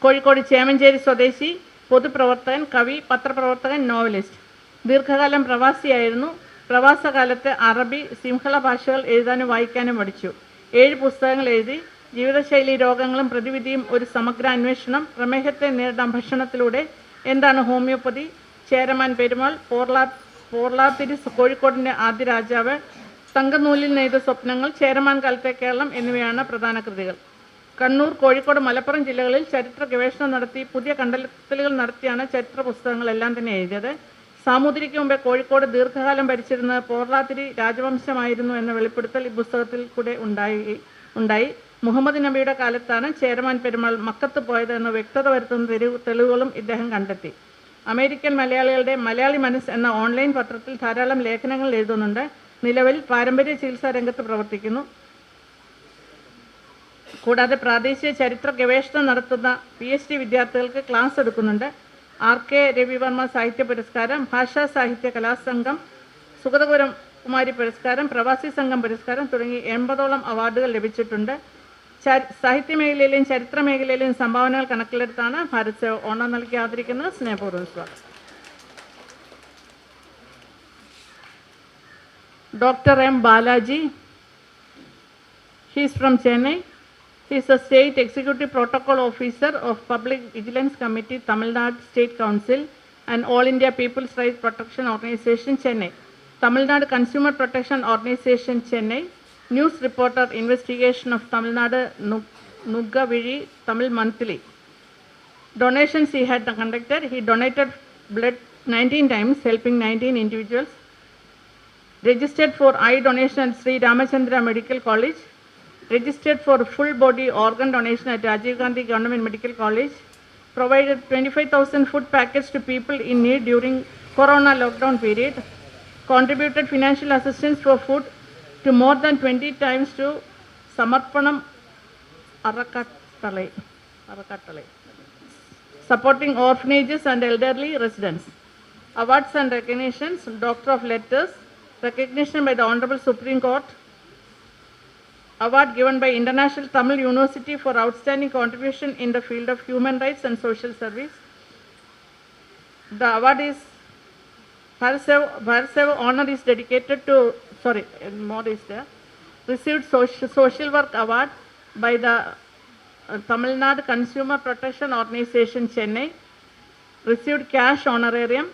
കോഴിക്കോട് ചേമഞ്ചേരി സ്വദേശി, പൊതുപ്രവർത്തകൻ, കവി, പത്രപ്രവർത്തകൻ, നോവലിസ്റ്റ്. ദീർഘകാലം പ്രവാസിയായിരുന്നു. പ്രവാസകാലത്ത് അറബി, സിംഹള ഭാഷകൾ എഴുതാനും വായിക്കാനും പഠിച്ചു. 7 പുസ്തകങ്ങൾ എഴുതി. ജീവിതശൈലി രോഗങ്ങളും പ്രതിവിധിയും, ഒരു സമഗ്ര അന്വേഷണം, പ്രമേഹത്തെ നേരിടാൻ ഭക്ഷണത്തിലൂടെ, എന്താണ് ഹോമിയോപ്പതി, ചേരമാൻ പെരുമാൾ, പോർലാത്തിരി കോഴിക്കോടിൻ്റെ ആദ്യ രാജാവ്, തങ്കനൂലിൽ നെയ്ത സ്വപ്നങ്ങൾ, ചേരമാൻ കാലത്തെ കേരളം എന്നിവയാണ് പ്രധാന കൃതികൾ. കണ്ണൂർ, കോഴിക്കോട്, മലപ്പുറം ജില്ലകളിൽ ചരിത്ര ഗവേഷണം നടത്തി പുതിയ കണ്ടെത്തലുകൾ നടത്തിയാണ് ചരിത്ര പുസ്തകങ്ങളെല്ലാം തന്നെ എഴുതിയത്. സാമൂതിരിക്ക് മുമ്പേ കോഴിക്കോട് ദീർഘകാലം ഭരിച്ചിരുന്നത് പോർലാത്തിരി രാജവംശമായിരുന്നു എന്ന വെളിപ്പെടുത്തൽ ഈ പുസ്തകത്തിൽ കൂടെ ഉണ്ടായി. മുഹമ്മദ് നബിയുടെ കാലത്താണ് ചേരമാൻ പെരുമാൾ മക്കത്ത് പോയത് എന്ന വ്യക്തത വരുത്തുന്ന തെളിവുകളും ഇദ്ദേഹം കണ്ടെത്തി. അമേരിക്കൻ മലയാളികളുടെ മലയാളി മനസ്സ് എന്ന ഓൺലൈൻ പത്രത്തിൽ ധാരാളം ലേഖനങ്ങൾ എഴുതുന്നുണ്ട്. നിലവിൽ പാരമ്പര്യ ചികിത്സാ രംഗത്ത് പ്രവർത്തിക്കുന്നു. കൂടാതെ പ്രാദേശിക ചരിത്ര ഗവേഷണം നടത്തുന്ന PhD വിദ്യാർത്ഥികൾക്ക് ക്ലാസ് എടുക്കുന്നുണ്ട്. RK രവിവർമ്മ സാഹിത്യ പുരസ്കാരം, ഭാഷാ സാഹിത്യ കലാസംഘം, സുഗതപുരം കുമാരി പുരസ്കാരം, പ്രവാസി സംഘം പുരസ്കാരം തുടങ്ങി 80ഓളം അവാർഡുകൾ ലഭിച്ചിട്ടുണ്ട്. സാഹിത്യ മേഖലയിലെയും ചരിത്ര മേഖലയിലെയും സംഭാവനകൾ കണക്കിലെടുത്താണ് ഭാരത് സേവക് ഓണർ നൽകി ആദരിക്കുന്നത്. സ്നേഹപൂർവ്വം സ്വാഗതം. Dr. M. Balaji, he is from Chennai. He is a State Executive Protocol Officer of Public Vigilance Committee, Tamil Nadu State Council and All India People's Rights Protection Organization, Chennai. Tamil Nadu Consumer Protection Organization, Chennai. News Reporter, Investigation of Tamil Nadu, Nuggaviri, Tamil Monthly. Donations he had conducted. He donated blood 19 times, helping 19 individuals. Registered for eye donation at Sri Ramachandra Medical College. Registered for full body organ donation at Rajiv Gandhi Government Medical College. Provided 25,000 food packets to people in need during Corona lockdown period. Contributed financial assistance for food to more than 20 times to Samarpanam Arakattalai. Supporting orphanages and elderly residents. Awards and recognitions. Doctor of Letters. Recognition by the Honorable Supreme Court. Award given by International Tamil University for outstanding contribution in the field of human rights and social service. The award is Bharat Seva honor is dedicated to, sorry, more is there. Received Social Work Award by the Tamil Nadu Consumer Protection Organization, Chennai. Received cash honorarium.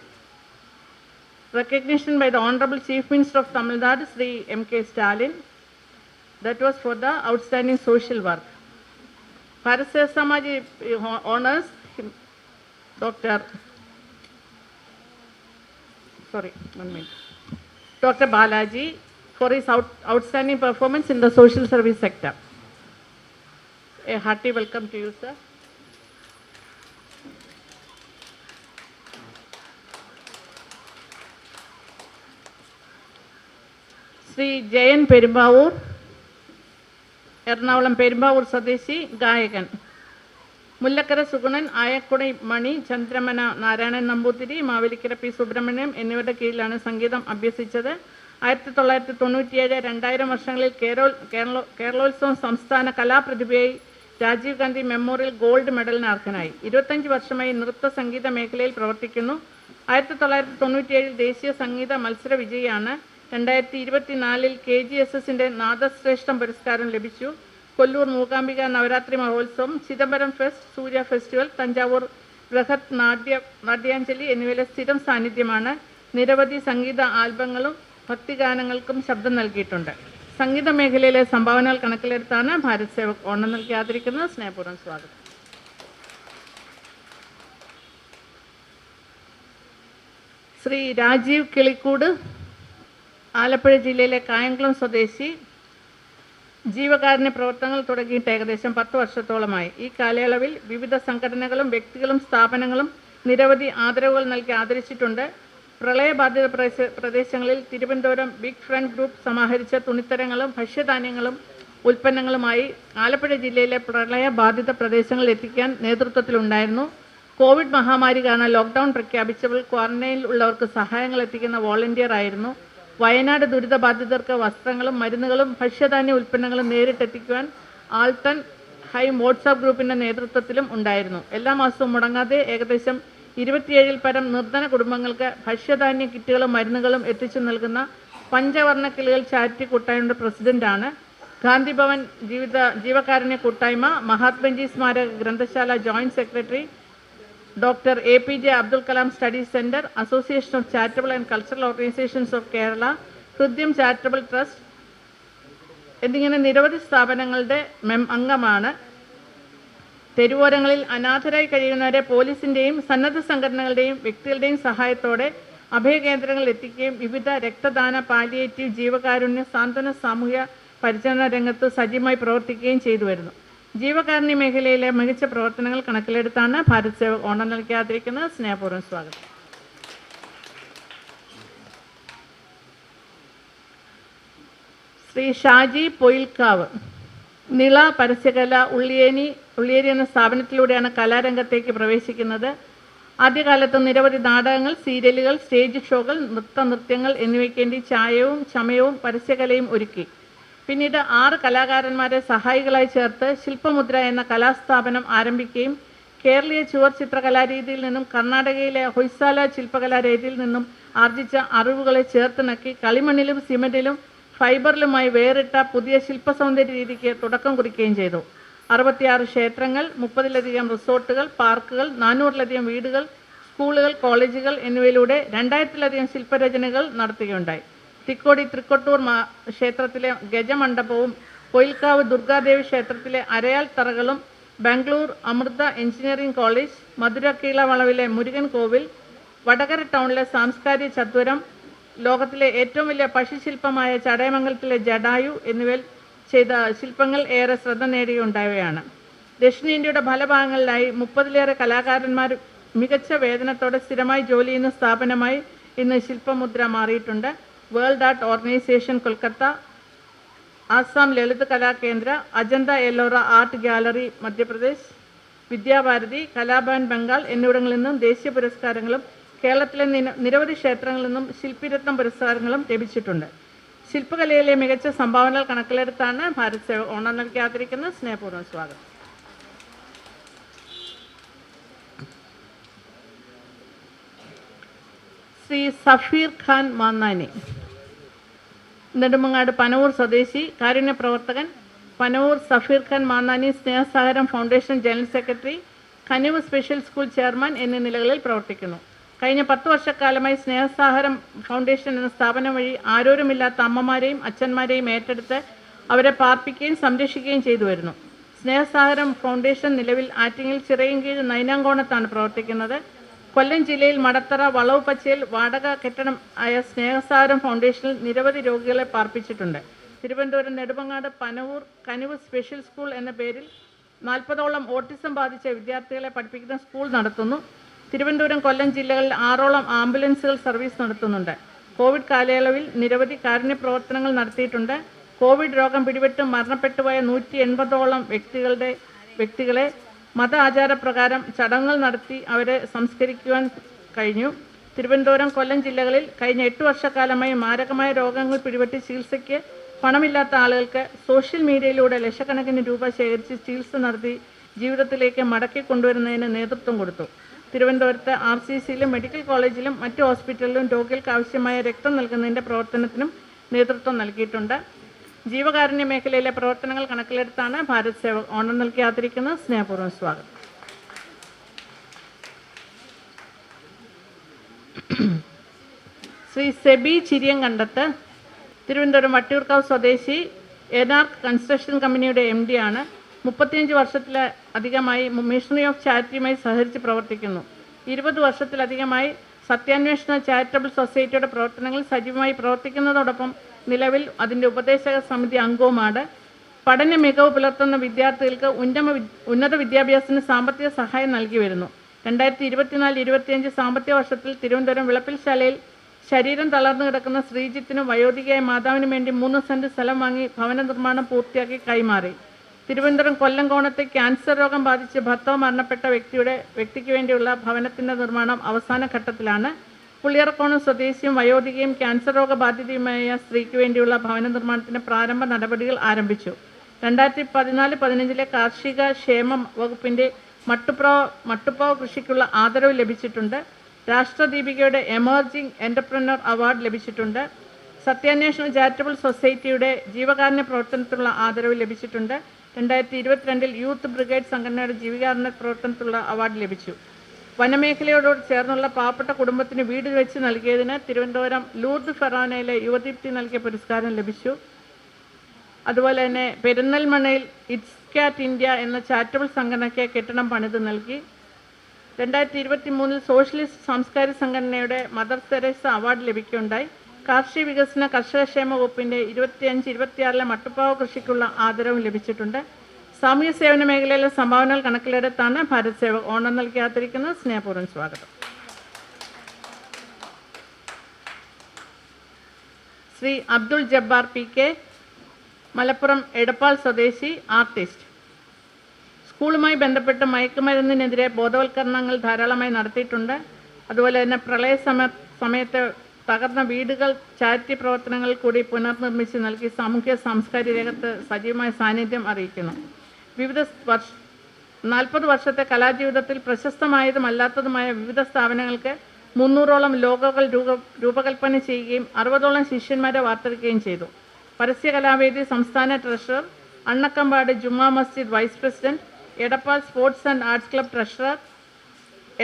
Recognition by the Honorable Chief Minister of Tamil Nadu, Sri M.K. Stalin. That was for the outstanding social work. Bharat Seva Samaj honors Dr. Balaji for his outstanding performance in the social service sector. A hearty welcome to you, sir. Sri Jayan Perumbavoor, Ernakulam Perumbavoor Swadeshi, Gayakan. Mullakkara Sugunan, Ayakkuda Mani, Chandramana Narayanan Namboothiri, Mavelikkara P Subramaniam എന്നിവരുടെ കീഴിലാണ് സംഗീതം അഭ്യസിച്ചത്. 1997-2000 വർഷങ്ങളിൽ കേരളോത്സവം സംസ്ഥാന കലാപ്രതിഭയായി Rajiv Gandhi memorial gold മെഡലിന് അർഹനായി. 25 വർഷമായി നൃത്ത സംഗീത മേഖലയിൽ പ്രവർത്തിക്കുന്നു. 1997 ദേശീയ സംഗീത മത്സര വിജയിയാണ്. 2024 KGSSന്റെ നാദശ്രേഷ്ഠം പുരസ്കാരം ലഭിച്ചു. കൊല്ലൂർ മൂകാംബിക നവരാത്രി മഹോത്സവം, ചിദംബരം ഫെസ്റ്റ്, സൂര്യ ഫെസ്റ്റിവൽ, തഞ്ചാവൂർ ബൃഹത് നാട്യാഞ്ജലി എന്നിവയിലെ സ്ഥിരം സാന്നിധ്യമാണ്. നിരവധി സംഗീത ആൽബങ്ങളും ഭക്തിഗാനങ്ങൾക്കും ശബ്ദം നൽകിയിട്ടുണ്ട്. സംഗീത മേഖലയിലെ സംഭാവനകൾ കണക്കിലെടുത്താണ് ഭാരത് സേവക് ഓണം നൽകി ആദരിക്കുന്നത്. സ്നേഹപൂർവ്വം സ്വാഗതം. ശ്രീ രാജീവ് കിളിക്കൂട്, ആലപ്പുഴ ജില്ലയിലെ കായംകുളം സ്വദേശി. ജീവകാരുണ്യ പ്രവർത്തനങ്ങൾ തുടങ്ങിയിട്ട് ഏകദേശം 10 വർഷത്തോളമായി. ഈ കാലയളവിൽ വിവിധ സംഘടനകളും വ്യക്തികളും സ്ഥാപനങ്ങളും നിരവധി ആദരവുകൾ നൽകി ആദരിച്ചിട്ടുണ്ട്. പ്രളയബാധിത പ്രദേശങ്ങളിൽ തിരുവനന്തപുരം ബിഗ് ഫ്രണ്ട് ഗ്രൂപ്പ് സമാഹരിച്ച തുണിത്തരങ്ങളും ഭക്ഷ്യധാന്യങ്ങളും ഉൽപ്പന്നങ്ങളുമായി ആലപ്പുഴ ജില്ലയിലെ പ്രളയബാധിത പ്രദേശങ്ങളിൽ എത്തിക്കാൻ നേതൃത്വത്തിലുണ്ടായിരുന്നു. കോവിഡ് മഹാമാരി കാരണം ലോക്ക്ഡൗൺ പ്രഖ്യാപിച്ചപ്പോൾ ക്വാറന്റൈനിൽ ഉള്ളവർക്ക് സഹായങ്ങൾ എത്തിക്കുന്ന വോളണ്ടിയർ ആയിരുന്നു. വയനാട് ദുരിതബാധിതർക്ക് വസ്ത്രങ്ങളും മരുന്നുകളും ഭക്ഷ്യധാന്യ ഉൽപ്പന്നങ്ങളും നേരിട്ടെത്തിക്കുവാൻ ആൾട്ടൺ ഹൈം വാട്സാപ്പ് ഗ്രൂപ്പിൻ്റെ നേതൃത്വത്തിലും ഉണ്ടായിരുന്നു. എല്ലാ മാസവും മുടങ്ങാതെ ഏകദേശം 27 പരം നിർധന കുടുംബങ്ങൾക്ക് ഭക്ഷ്യധാന്യ കിറ്റുകളും മരുന്നുകളും എത്തിച്ചു നൽകുന്ന പഞ്ചവർണ്ണ കിളികൾ ചാരിറ്റി കൂട്ടായ്മയുടെ പ്രസിഡന്റാണ്. ഗാന്ധിഭവൻ ജീവകാരുണ്യ കൂട്ടായ്മ, മഹാത്മജി സ്മാരക ഗ്രന്ഥശാല joint secretary, doctor APJ Abdul Kalam study centre, association of charitable and cultural organisations of Kerala, Hridyam charitable trust എന്നിങ്ങനെ നിരവധി സ്ഥാപനങ്ങളുടെ അംഗമാണ്. തെരുവോരങ്ങളിൽ അനാഥരായി കഴിയുന്നവരെ പോലീസിൻ്റെയും സന്നദ്ധ സംഘടനകളുടെയും വ്യക്തികളുടെയും സഹായത്തോടെ അഭയകേന്ദ്രങ്ങളിൽ എത്തിക്കുകയും വിവിധ രക്തദാന, പാലിയേറ്റീവ്, ജീവകാരുണ്യ, സാന്ത്വന, സാമൂഹ്യ പരിചരണ രംഗത്ത് സജീവമായി പ്രവർത്തിക്കുകയും ചെയ്തു വരുന്നു. ജീവകാരുണ്യ മേഖലയിലെ മികച്ച പ്രവർത്തനങ്ങൾ കണക്കിലെടുത്താണ് ഭാരത് സേവക് ഓണം നൽകി ആദരിക്കുന്നത്. സ്നേഹപൂർവ്വം സ്വാഗതം. ശ്രീ ഷാജി പൊയിൽക്കാവ്, നിള പരസ്യകല ഉള്ളിയേരി എന്ന സ്ഥാപനത്തിലൂടെയാണ് കലാരംഗത്തേക്ക് പ്രവേശിക്കുന്നത്. ആദ്യകാലത്ത് നിരവധി നാടകങ്ങൾ, സീരിയലുകൾ, സ്റ്റേജ് ഷോകൾ, നൃത്യങ്ങൾ എന്നിവയ്ക്ക് വേണ്ടി ചായവും ചമയവും പരസ്യകലയും ഒരുക്കി. പിന്നീട് 6 കലാകാരന്മാരെ സഹായികളായി ചേർത്ത് ശില്പമുദ്ര എന്ന കലാസ്ഥാപനം ആരംഭിക്കുകയും കേരളീയ ചുവർ ചിത്രകലാരീതിയിൽ നിന്നും കർണാടകയിലെ ഹൊയ്സാല ശില്പകലാരീതിയിൽ നിന്നും ആർജിച്ച അറിവുകളെ ചേർത്തിണക്കി കളിമണ്ണിലും സിമൻറ്റിലും ഫൈബറിലുമായി വേറിട്ട പുതിയ ശില്പസൗന്ദര്യ രീതിക്ക് തുടക്കം കുറിക്കുകയും ചെയ്തു. 66 ക്ഷേത്രങ്ങൾ, 30-ലധികം റിസോർട്ടുകൾ, പാർക്കുകൾ, 400-ലധികം വീടുകൾ, സ്കൂളുകൾ, കോളേജുകൾ എന്നിവയിലൂടെ 2000-ലധികം ശില്പരചനകൾ നടത്തുകയുണ്ടായി. തിക്കോടി തൃക്കൊട്ടൂർ ക്ഷേത്രത്തിലെ ഗജമണ്ഡപവും പൊയിൽക്കാവ് ദുർഗാദേവി ക്ഷേത്രത്തിലെ അരയാൽ തറകളും, ബാംഗ്ലൂർ അമൃത എഞ്ചിനീയറിംഗ് കോളേജ്, മധുര കീളവളവിലെ മുരുകൻ കോവിൽ, വടകര ടൗണിലെ സാംസ്കാരിക ചത്വരം, ലോകത്തിലെ ഏറ്റവും വലിയ പശുശില്പമായ ചടയമംഗലത്തിലെ ജഡായു എന്നിവയിൽ ചെയ്ത ശില്പങ്ങൾ ഏറെ ശ്രദ്ധ നേടിയുണ്ടായവയാണ്. ദക്ഷിണേന്ത്യയുടെ പല ഭാഗങ്ങളിലായി 30-ലേറെ കലാകാരന്മാർ മികച്ച വേതനത്തോടെ സ്ഥിരമായി ജോലി ചെയ്യുന്ന സ്ഥാപനമായി ഇന്ന് ശില്പമുദ്ര മാറിയിട്ടുണ്ട്. World art organisation Kolkata, Assam Lalit Kalakendra, Ajanta Ellora art gallery Madhya Pradesh, Vidyabharati, Kalabhavan Bengal എന്നിവിടങ്ങളിൽ നിന്നും ദേശീയ പുരസ്കാരങ്ങളും കേരളത്തിലെ നിരവധി ക്ഷേത്രങ്ങളിൽ നിന്നും ശില്പിരത്നം പുരസ്കാരങ്ങളും ലഭിച്ചിട്ടുണ്ട്. ശില്പകലയിലെ മികച്ച സംഭാവനകൾ കണക്കിലെടുത്താണ് ഭാരത് സേവക് ഓണം നൽകി ആദരിക്കുന്നത്. സ്നേഹപൂർവ്വം സ്വാഗതം. ശ്രീ സഫീർ ഖാൻ മാന്നാനി, നെടുമങ്ങാട് പനവൂർ സ്വദേശി, കാരുണ്യ പ്രവർത്തകൻ, Panavoor Safeer Khan Mannani Snehasagaram foundation general secretary, Kanivu special school chairman എന്നീ നിലകളിൽ പ്രവർത്തിക്കുന്നു. കഴിഞ്ഞ 10 വർഷക്കാലമായി സ്നേഹസാഗരം ഫൗണ്ടേഷൻ എന്ന സ്ഥാപനം വഴി ആരോരുമില്ലാത്ത അമ്മമാരെയും അച്ഛന്മാരെയും ഏറ്റെടുത്ത് അവരെ പാർപ്പിക്കുകയും സംരക്ഷിക്കുകയും ചെയ്തു വരുന്നു. സ്നേഹസാഗരം ഫൗണ്ടേഷൻ നിലവിൽ ആറ്റിങ്ങൽ ചിറയൻകീഴ് നൈനാങ്കോണത്താണ് പ്രവർത്തിക്കുന്നത്. കൊല്ലം ജില്ലയിൽ മടത്തറ വളവ് പച്ചയിൽ വാടക കെട്ടിടം ആയ സ്നേഹസാഗരം ഫൗണ്ടേഷനിൽ നിരവധി രോഗികളെ പാർപ്പിച്ചിട്ടുണ്ട്. തിരുവനന്തപുരം നെടുമങ്ങാട് പനവൂർ കനിവ് സ്പെഷ്യൽ സ്കൂൾ എന്ന പേരിൽ 40ഓളം ഓട്ടിസം ബാധിച്ച വിദ്യാർത്ഥികളെ പഠിപ്പിക്കുന്ന സ്കൂൾ നടത്തുന്നു. തിരുവനന്തപുരം കൊല്ലം ജില്ലകളിൽ 6ഓളം ആംബുലൻസുകൾ സർവീസ് നടത്തുന്നുണ്ട്. കോവിഡ് കാലയളവിൽ നിരവധി കാരുണ്യ പ്രവർത്തനങ്ങൾ നടത്തിയിട്ടുണ്ട്. കോവിഡ് രോഗം പിടിപെട്ട് മരണപ്പെട്ടുപോയ 180ഓളം വ്യക്തികളെ മത ആചാരപ്രകാരം ചടങ്ങുകൾ നടത്തി അവരെ സംസ്കരിക്കുവാൻ കഴിഞ്ഞു. തിരുവനന്തപുരം കൊല്ലം ജില്ലകളിൽ കഴിഞ്ഞ 8 വർഷക്കാലമായി മാരകമായ രോഗങ്ങൾ പിടിപെട്ട് ചികിത്സയ്ക്ക് പണമില്ലാത്ത ആളുകൾക്ക് സോഷ്യൽ മീഡിയയിലൂടെ ലക്ഷക്കണക്കിന് രൂപ ശേഖരിച്ച് ചികിത്സ നടത്തി ജീവിതത്തിലേക്ക് മടക്കി കൊണ്ടുവരുന്നതിന് നേതൃത്വം കൊടുത്തു. തിരുവനന്തപുരത്ത് RCCയിലും മെഡിക്കൽ കോളേജിലും മറ്റ് ഹോസ്പിറ്റലിലും രോഗികൾക്ക് ആവശ്യമായ രക്തം നൽകുന്നതിൻ്റെ പ്രവർത്തനത്തിനും നേതൃത്വം നൽകിയിട്ടുണ്ട്. ജീവകാരുണ്യ മേഖലയിലെ പ്രവർത്തനങ്ങൾ കണക്കിലെടുത്താണ് ഭാരത് സേവക് ഓണം നൽകി ആദരിക്കുന്നത്. സ്നേഹപൂർവ്വം സ്വാഗതം. ശ്രീ സെബി ചിരിയങ്കണ്ടത്ത്, തിരുവനന്തപുരം വട്ടിയൂർക്കാവ് സ്വദേശി, എനാർക്ക് കൺസ്ട്രക്ഷൻ കമ്പനിയുടെ MD ആണ്. 35 വർഷത്തിലധികമായി മിഷണറി ഓഫ് ചാരിറ്റിയുമായി സഹകരിച്ച് പ്രവർത്തിക്കുന്നു. 20 വർഷത്തിലധികമായി സത്യാന്വേഷണ ചാരിറ്റബിൾ സൊസൈറ്റിയുടെ പ്രവർത്തനങ്ങളിൽ സജീവമായി പ്രവർത്തിക്കുന്നതോടൊപ്പം നിലവിൽ അതിൻ്റെ ഉപദേശക സമിതി അംഗവുമാണ്. പഠന മികവ് പുലർത്തുന്ന വിദ്യാർത്ഥികൾക്ക് ഉന്നത വിദ്യാഭ്യാസത്തിന് സാമ്പത്തിക സഹായം നൽകി വരുന്നു. 2024-25 സാമ്പത്തിക വർഷത്തിൽ തിരുവനന്തപുരം വിളപ്പിൽശാലയിൽ ശരീരം തളർന്നു കിടക്കുന്ന ശ്രീജിത്തിനും വയോധികയായ മാതാവിനും വേണ്ടി 3 സെന്റ് സ്ഥലം വാങ്ങി ഭവന നിർമ്മാണം പൂർത്തിയാക്കി കൈമാറി. തിരുവനന്തപുരം കൊല്ലംകോണത്ത് ക്യാൻസർ രോഗം ബാധിച്ച് ഭർത്താവ് മരണപ്പെട്ട വ്യക്തിക്ക് വേണ്ടിയുള്ള ഭവനത്തിൻ്റെ നിർമ്മാണം അവസാന ഘട്ടത്തിലാണ്. പുളിയറക്കോണം സ്വദേശിയും വയോധികയും ക്യാൻസർ രോഗബാധിതയുമായ സ്ത്രീക്ക് വേണ്ടിയുള്ള ഭവന നിർമ്മാണത്തിന് പ്രാരംഭ നടപടികൾ ആരംഭിച്ചു. 2014-15 കാർഷിക ക്ഷേമ വകുപ്പിൻ്റെ മട്ടുപ്രാവ് കൃഷിക്കുള്ള ആദരവ് ലഭിച്ചിട്ടുണ്ട്. രാഷ്ട്രദീപികയുടെ എമർജിംഗ് എൻ്റർപ്രനർ അവാർഡ് ലഭിച്ചിട്ടുണ്ട്. സത്യാന്വേഷണ ചാരിറ്റബിൾ സൊസൈറ്റിയുടെ ജീവകാരുണ്യ പ്രവർത്തനത്തിലുള്ള ആദരവ് ലഭിച്ചിട്ടുണ്ട്. 2022 യൂത്ത് ബ്രിഗേഡ് സംഘടനയുടെ ജീവകാരുണ്യ പ്രവർത്തനത്തിലുള്ള അവാർഡ് ലഭിച്ചു. വനമേഖലയോട് ചേർന്നുള്ള പാവപ്പെട്ട കുടുംബത്തിന് വീട് വെച്ച് നൽകിയതിന് തിരുവനന്തപുരം ലൂർദ് ഫെറാനയിലെ യുവദീപ്തി നൽകിയ പുരസ്കാരം ലഭിച്ചു. അതുപോലെ തന്നെ പെരിന്തൽമണ്ണയിൽ ഇറ്റ്സ് കാറ്റ് ഇന്ത്യ എന്ന ചാരിറ്റബിൾ സംഘടനയ്ക്ക് കെട്ടിടം പണിത് നൽകി. 2023 സോഷ്യലിസ്റ്റ് സാംസ്കാരിക സംഘടനയുടെ മദർ തെരേസ അവാർഡ് ലഭിക്കുകയുണ്ടായി. കാർഷിക വികസന കർഷകക്ഷേമ വകുപ്പിൻ്റെ 25-26 മട്ടുപ്പാവ് കൃഷിക്കുള്ള ആദരവും ലഭിച്ചിട്ടുണ്ട്. സാമൂഹ്യ സേവന മേഖലയിലെ സംഭാവനകൾ കണക്കിലെടുത്താണ് ഭാരത് സേവക് ഓണം നൽകി ആദരിക്കുന്നത്. സ്നേഹപൂർവ്വം സ്വാഗതം. ശ്രീ അബ്ദുൾ ജബ്ബാർ PK, മലപ്പുറം എടപ്പാൾ സ്വദേശി, ആർട്ടിസ്റ്റ്. സ്കൂളുമായി ബന്ധപ്പെട്ട് മയക്കുമരുന്നിനെതിരെ ബോധവൽക്കരണങ്ങൾ ധാരാളമായി നടത്തിയിട്ടുണ്ട്. അതുപോലെ തന്നെ പ്രളയ സമയത്ത് തകർന്ന വീടുകൾ ചാരിറ്റി പ്രവർത്തനങ്ങൾ കൂടി പുനർനിർമ്മിച്ച് നൽകി സാമൂഹ്യ സാംസ്കാരിക രംഗത്ത് സജീവമായ സാന്നിധ്യം അറിയിക്കുന്നു. 40 വർഷത്തെ കലാജീവിതത്തിൽ പ്രശസ്തമായതുമല്ലാത്തതുമായ വിവിധ സ്ഥാപനങ്ങൾക്ക് 300ഓളം ലോഗോകൾ രൂപകൽപ്പന ചെയ്യുകയും 60ഓളം ശിഷ്യന്മാരെ വാർത്തെടുക്കുകയും ചെയ്തു. പരസ്യകലാവേദി സംസ്ഥാന treasurer, Annakkambad Juma Masjid vice president, Edappal sports and arts club treasurer,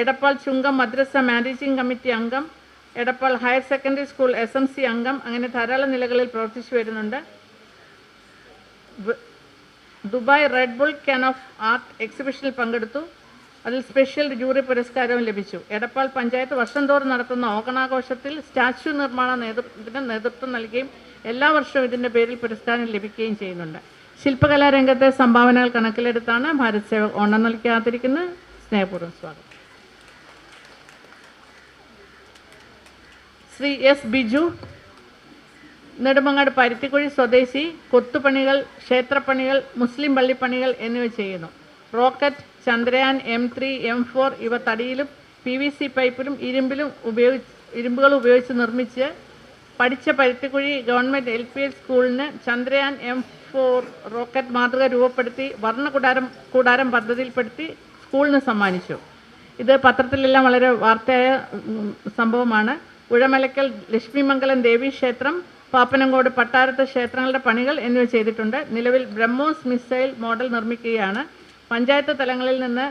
Edappal Chungam മദ്രസ മാനേജിംഗ് കമ്മിറ്റി അംഗം, Edappal higher secondary school SMC അംഗം, അങ്ങനെ ധാരാളം നിലകളിൽ പ്രവർത്തിച്ചു വരുന്നുണ്ട്. Dubai red bull can of art എക്സിബിഷനിൽ പങ്കെടുത്തു. അതിൽ സ്പെഷ്യൽ ജൂറി പുരസ്കാരവും ലഭിച്ചു. എടപ്പാൾ പഞ്ചായത്ത് വർഷം തോറും നടത്തുന്ന ഓണാഘോഷത്തിൽ സ്റ്റാച്യു നിർമ്മാണത്തിന് നേതൃത്വം നൽകുകയും എല്ലാ വർഷവും ഇതിൻ്റെ പേരിൽ പുരസ്കാരം ലഭിക്കുകയും ചെയ്യുന്നുണ്ട്. ശില്പകലാരംഗത്തെ സംഭാവനകൾ കണക്കിലെടുത്താണ് ഭാരത് സേവക് ഓണം നൽകി ആദരിക്കുന്നത്. സ്നേഹപൂർവ്വം സ്വാഗതം. ശ്രീ S. ബിജു, നെടുമങ്ങാട് പരുത്തിക്കുഴി സ്വദേശി, കൊത്തുപണികൾ, ക്ഷേത്രപ്പണികൾ, മുസ്ലിം പള്ളിപ്പണികൾ എന്നിവ ചെയ്യുന്നു. റോക്കറ്റ്, ചന്ദ്രയാൻ, M3, M4 ഇവ തടിയിലും PVC പൈപ്പിലും ഇരുമ്പുകൾ ഉപയോഗിച്ച് നിർമ്മിച്ച് പഠിച്ച പരുത്തിക്കുഴി ഗവൺമെൻറ് LPL സ്കൂളിന് ചന്ദ്രയാൻ M4 റോക്കറ്റ് മാതൃക രൂപപ്പെടുത്തി കൂടാരം പദ്ധതിയിൽപ്പെടുത്തി സ്കൂളിന് സമ്മാനിച്ചു. ഇത് പത്രത്തിലെല്ലാം വളരെ വാർത്തയായ സംഭവമാണ്. ഉഴമലക്കൽ ലക്ഷ്മിമംഗലം ദേവീക്ഷേത്രം, പാപ്പനംകോട് പട്ടാരത്ത് ക്ഷേത്രങ്ങളുടെ പണികൾ എന്നിവ ചെയ്തിട്ടുണ്ട്. നിലവിൽ ബ്രഹ്മോസ് മിസൈൽ മോഡൽ നിർമ്മിക്കുകയാണ്. പഞ്ചായത്ത് തലങ്ങളിൽ നിന്ന്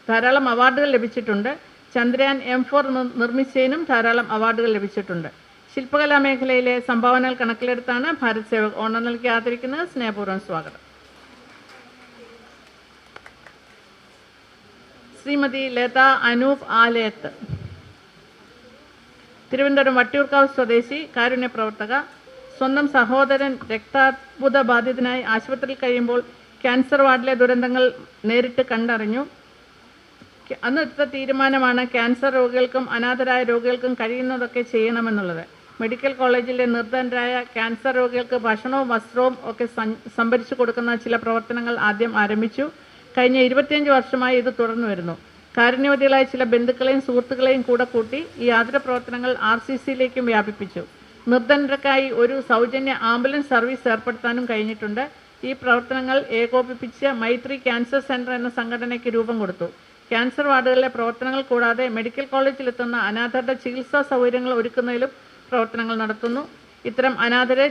ധാരാളം അവാർഡുകൾ ലഭിച്ചിട്ടുണ്ട്. ചന്ദ്രയാൻ M4 നിർമ്മിച്ചതിനും ധാരാളം അവാർഡുകൾ ലഭിച്ചിട്ടുണ്ട്. ശില്പകലാ മേഖലയിലെ സംഭാവനകൾ കണക്കിലെടുത്താണ് ഭാരത് സേവക് ഓണം നൽകി ആദരിക്കുന്നത്. സ്നേഹപൂർവ്വം സ്വാഗതം. ശ്രീമതി ലത അനൂപ് ആലേത്ത്, തിരുവനന്തപുരം വട്ടിയൂർക്കാവ് സ്വദേശി, കാരുണ്യ പ്രവർത്തക. സ്വന്തം സഹോദരൻ രക്താർബുദ ബാധിതനായി ആശുപത്രിയിൽ കഴിയുമ്പോൾ ക്യാൻസർ വാർഡിലെ ദുരന്തങ്ങൾ നേരിട്ട് കണ്ടറിഞ്ഞു. അന്ന് എടുത്ത തീരുമാനമാണ് ക്യാൻസർ രോഗികൾക്കും അനാഥരായ രോഗികൾക്കും കഴിയുന്നതൊക്കെ ചെയ്യണമെന്നുള്ളത്. മെഡിക്കൽ കോളേജിലെ നിർധനരായ ക്യാൻസർ രോഗികൾക്ക് ഭക്ഷണവും വസ്ത്രവും ഒക്കെ സംഭരിച്ചു കൊടുക്കുന്ന ചില പ്രവർത്തനങ്ങൾ ആദ്യം ആരംഭിച്ചു. കഴിഞ്ഞ 25 വർഷമായി ഇത് തുടർന്നു വരുന്നു. കാരുണ്യവതികളായ ചില ബന്ധുക്കളെയും സുഹൃത്തുക്കളെയും കൂടെ കൂട്ടി ഈ ആതുര പ്രവർത്തനങ്ങൾ RCCയിലേക്കും വ്യാപിപ്പിച്ചു. നിർധനർക്കായി ഒരു സൗജന്യ ആംബുലൻസ് സർവീസ് ഏർപ്പെടുത്താനും കഴിഞ്ഞിട്ടുണ്ട്. ഈ പ്രവർത്തനങ്ങൾ ഏകോപിപ്പിച്ച് മൈത്രി ക്യാൻസർ സെൻറ്റർ എന്ന സംഘടനയ്ക്ക് രൂപം കൊടുത്തു. ക്യാൻസർ വാർഡുകളിലെ പ്രവർത്തനങ്ങൾ കൂടാതെ മെഡിക്കൽ കോളേജിലെത്തുന്ന അനാഥരുടെ ചികിത്സാ സൗകര്യങ്ങൾ ഒരുക്കുന്നതിലും പ്രവർത്തനങ്ങൾ നടത്തുന്നു. ഇത്തരം അനാഥരെ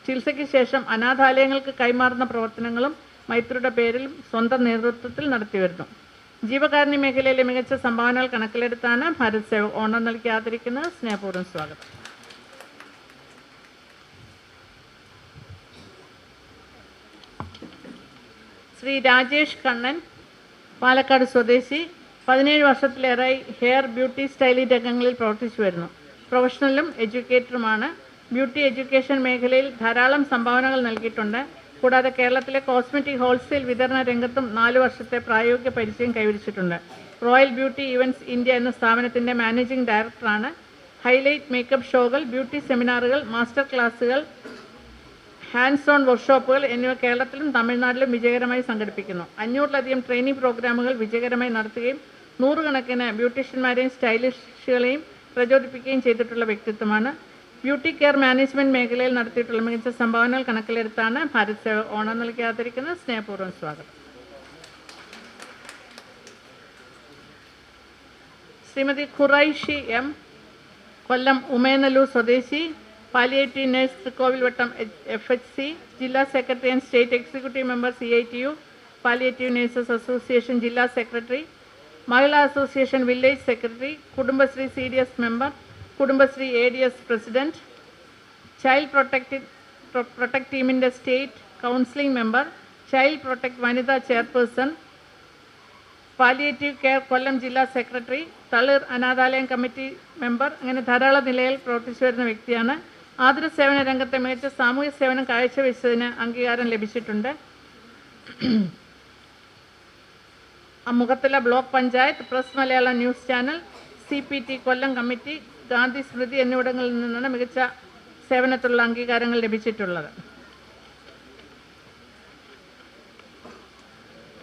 ചികിത്സയ്ക്ക് ശേഷം അനാഥാലയങ്ങൾക്ക് കൈമാറുന്ന പ്രവർത്തനങ്ങളും മൈത്രിയുടെ പേരിൽ സ്വന്തം നേതൃത്വത്തിൽ നടത്തിവരുന്നു. ജീവകാരുണ്യ മേഖലയിലെ മികച്ച സംഭാവനകൾ കണക്കിലെടുത്താണ് ഭാരത് സേവക് ഓണം നൽകി ആദരിക്കുന്നത്. സ്നേഹപൂർവ്വം സ്വാഗതം. ശ്രീ രാജേഷ് കണ്ണൻ, പാലക്കാട് സ്വദേശി, 17 വർഷത്തിലേറെയായി ഹെയർ ബ്യൂട്ടി സ്റ്റൈലിംഗ് രംഗങ്ങളിൽ പ്രവർത്തിച്ചു വരുന്നു. പ്രൊഫഷണലും എഡ്യൂക്കേറ്ററുമാണ്. ബ്യൂട്ടി എഡ്യൂക്കേഷൻ മേഖലയിൽ ധാരാളം സംഭാവനകൾ നൽകിയിട്ടുണ്ട്. കൂടാതെ കേരളത്തിലെ കോസ്മെറ്റിക് ഹോൾസെയിൽ വിതരണ രംഗത്തും 4 വർഷത്തെ പ്രായോഗിക പരിചയം കൈവരിച്ചിട്ടുണ്ട്. റോയൽ ബ്യൂട്ടി ഇവൻറ്റ്സ് ഇന്ത്യ എന്ന സ്ഥാപനത്തിൻ്റെ മാനേജിംഗ് ഡയറക്ടറാണ്. ഹൈലൈറ്റ് മേക്കപ്പ് ഷോകൾ, ബ്യൂട്ടി സെമിനാറുകൾ, മാസ്റ്റർ ക്ലാസുകൾ, ഹാൻഡ്സ് ഓൺ വർക്ക്ഷോപ്പുകൾ എന്നിവ കേരളത്തിലും തമിഴ്നാട്ടിലും വിജയകരമായി സംഘടിപ്പിക്കുന്നു. 500-ലധികം ട്രെയിനിങ് പ്രോഗ്രാമുകൾ വിജയകരമായി നടത്തുകയും 100 കണക്കിന് ബ്യൂട്ടീഷ്യന്മാരെയും സ്റ്റൈലിസ്റ്റുകളെയും പ്രചോദിപ്പിക്കുകയും ചെയ്തിട്ടുള്ള വ്യക്തിത്വമാണ്. ബ്യൂട്ടി കെയർ മാനേജ്മെൻറ്റ് മേഖലയിൽ നടത്തിയിട്ടുള്ള മികച്ച സംഭാവനകൾ കണക്കിലെടുത്താണ് ഭാരത് സേവക് ഓണം നൽകി ആദരിക്കുന്നത്. സ്നേഹപൂർവ്വം സ്വാഗതം. ശ്രീമതി ഖുറൈഷി M, കൊല്ലം ഉമേനല്ലൂർ സ്വദേശി, പാലിയേറ്റീവ് നഴ്സ്, തൃക്കോവിൽവട്ടം FHC, ജില്ലാ secretary and state executive member CITU, palliative nurses association ജില്ലാ secretary, Mahila association village secretary, Kudumbashree CDS member, Kudumbashree ADS president, child protect ടീമിൻ്റെ state counselling member, child protect വനിതാ ചെയർപേഴ്സൺ, പാലിയേറ്റീവ് കെയർ കൊല്ലം ജില്ലാ secretary, Thalir അനാഥാലയം committee member, അങ്ങനെ ധാരാളം നിലയിൽ പ്രവർത്തിച്ചു വരുന്ന വ്യക്തിയാണ്. ആതുര സേവന രംഗത്തെ മികച്ച സാമൂഹ്യ സേവനം കാഴ്ചവെച്ചതിന് അംഗീകാരം ലഭിച്ചിട്ടുണ്ട്. Mukhathala block panchayat, press Malayalam news channel, CPT കൊല്ലം കമ്മിറ്റി, ഗാന്ധി സ്മൃതി എന്നിവിടങ്ങളിൽ നിന്നാണ് മികച്ച സേവനത്തിലുള്ള അംഗീകാരങ്ങൾ ലഭിച്ചിട്ടുള്ളത്.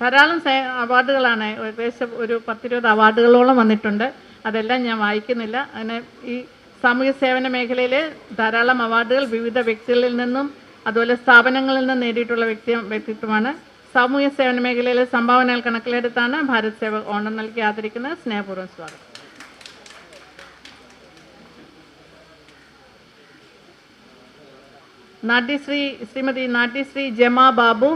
ധാരാളം അവാർഡുകളാണ്, ഏകദേശം ഒരു 10-20 അവാർഡുകളോളം വന്നിട്ടുണ്ട്. അതെല്ലാം ഞാൻ വായിക്കുന്നില്ല. അങ്ങനെ ഈ സാമൂഹ്യ സേവന മേഖലയിൽ ധാരാളം അവാർഡുകൾ വിവിധ വ്യക്തികളിൽ നിന്നും അതുപോലെ സ്ഥാപനങ്ങളിൽ നിന്നും നേടിയിട്ടുള്ള വ്യക്തിത്വമാണ്. സാമൂഹ്യ സേവന മേഖലയിലെ സംഭാവനകൾ കണക്കിലെടുത്താണ് ഭാരത് സേവക് ഓണം നൽകി ആദരിക്കുന്നത്. സ്നേഹപൂർവ്വം സ്വാഗതം. ശ്രീമതി നാട്യശ്രീ ജമാ ബാബു,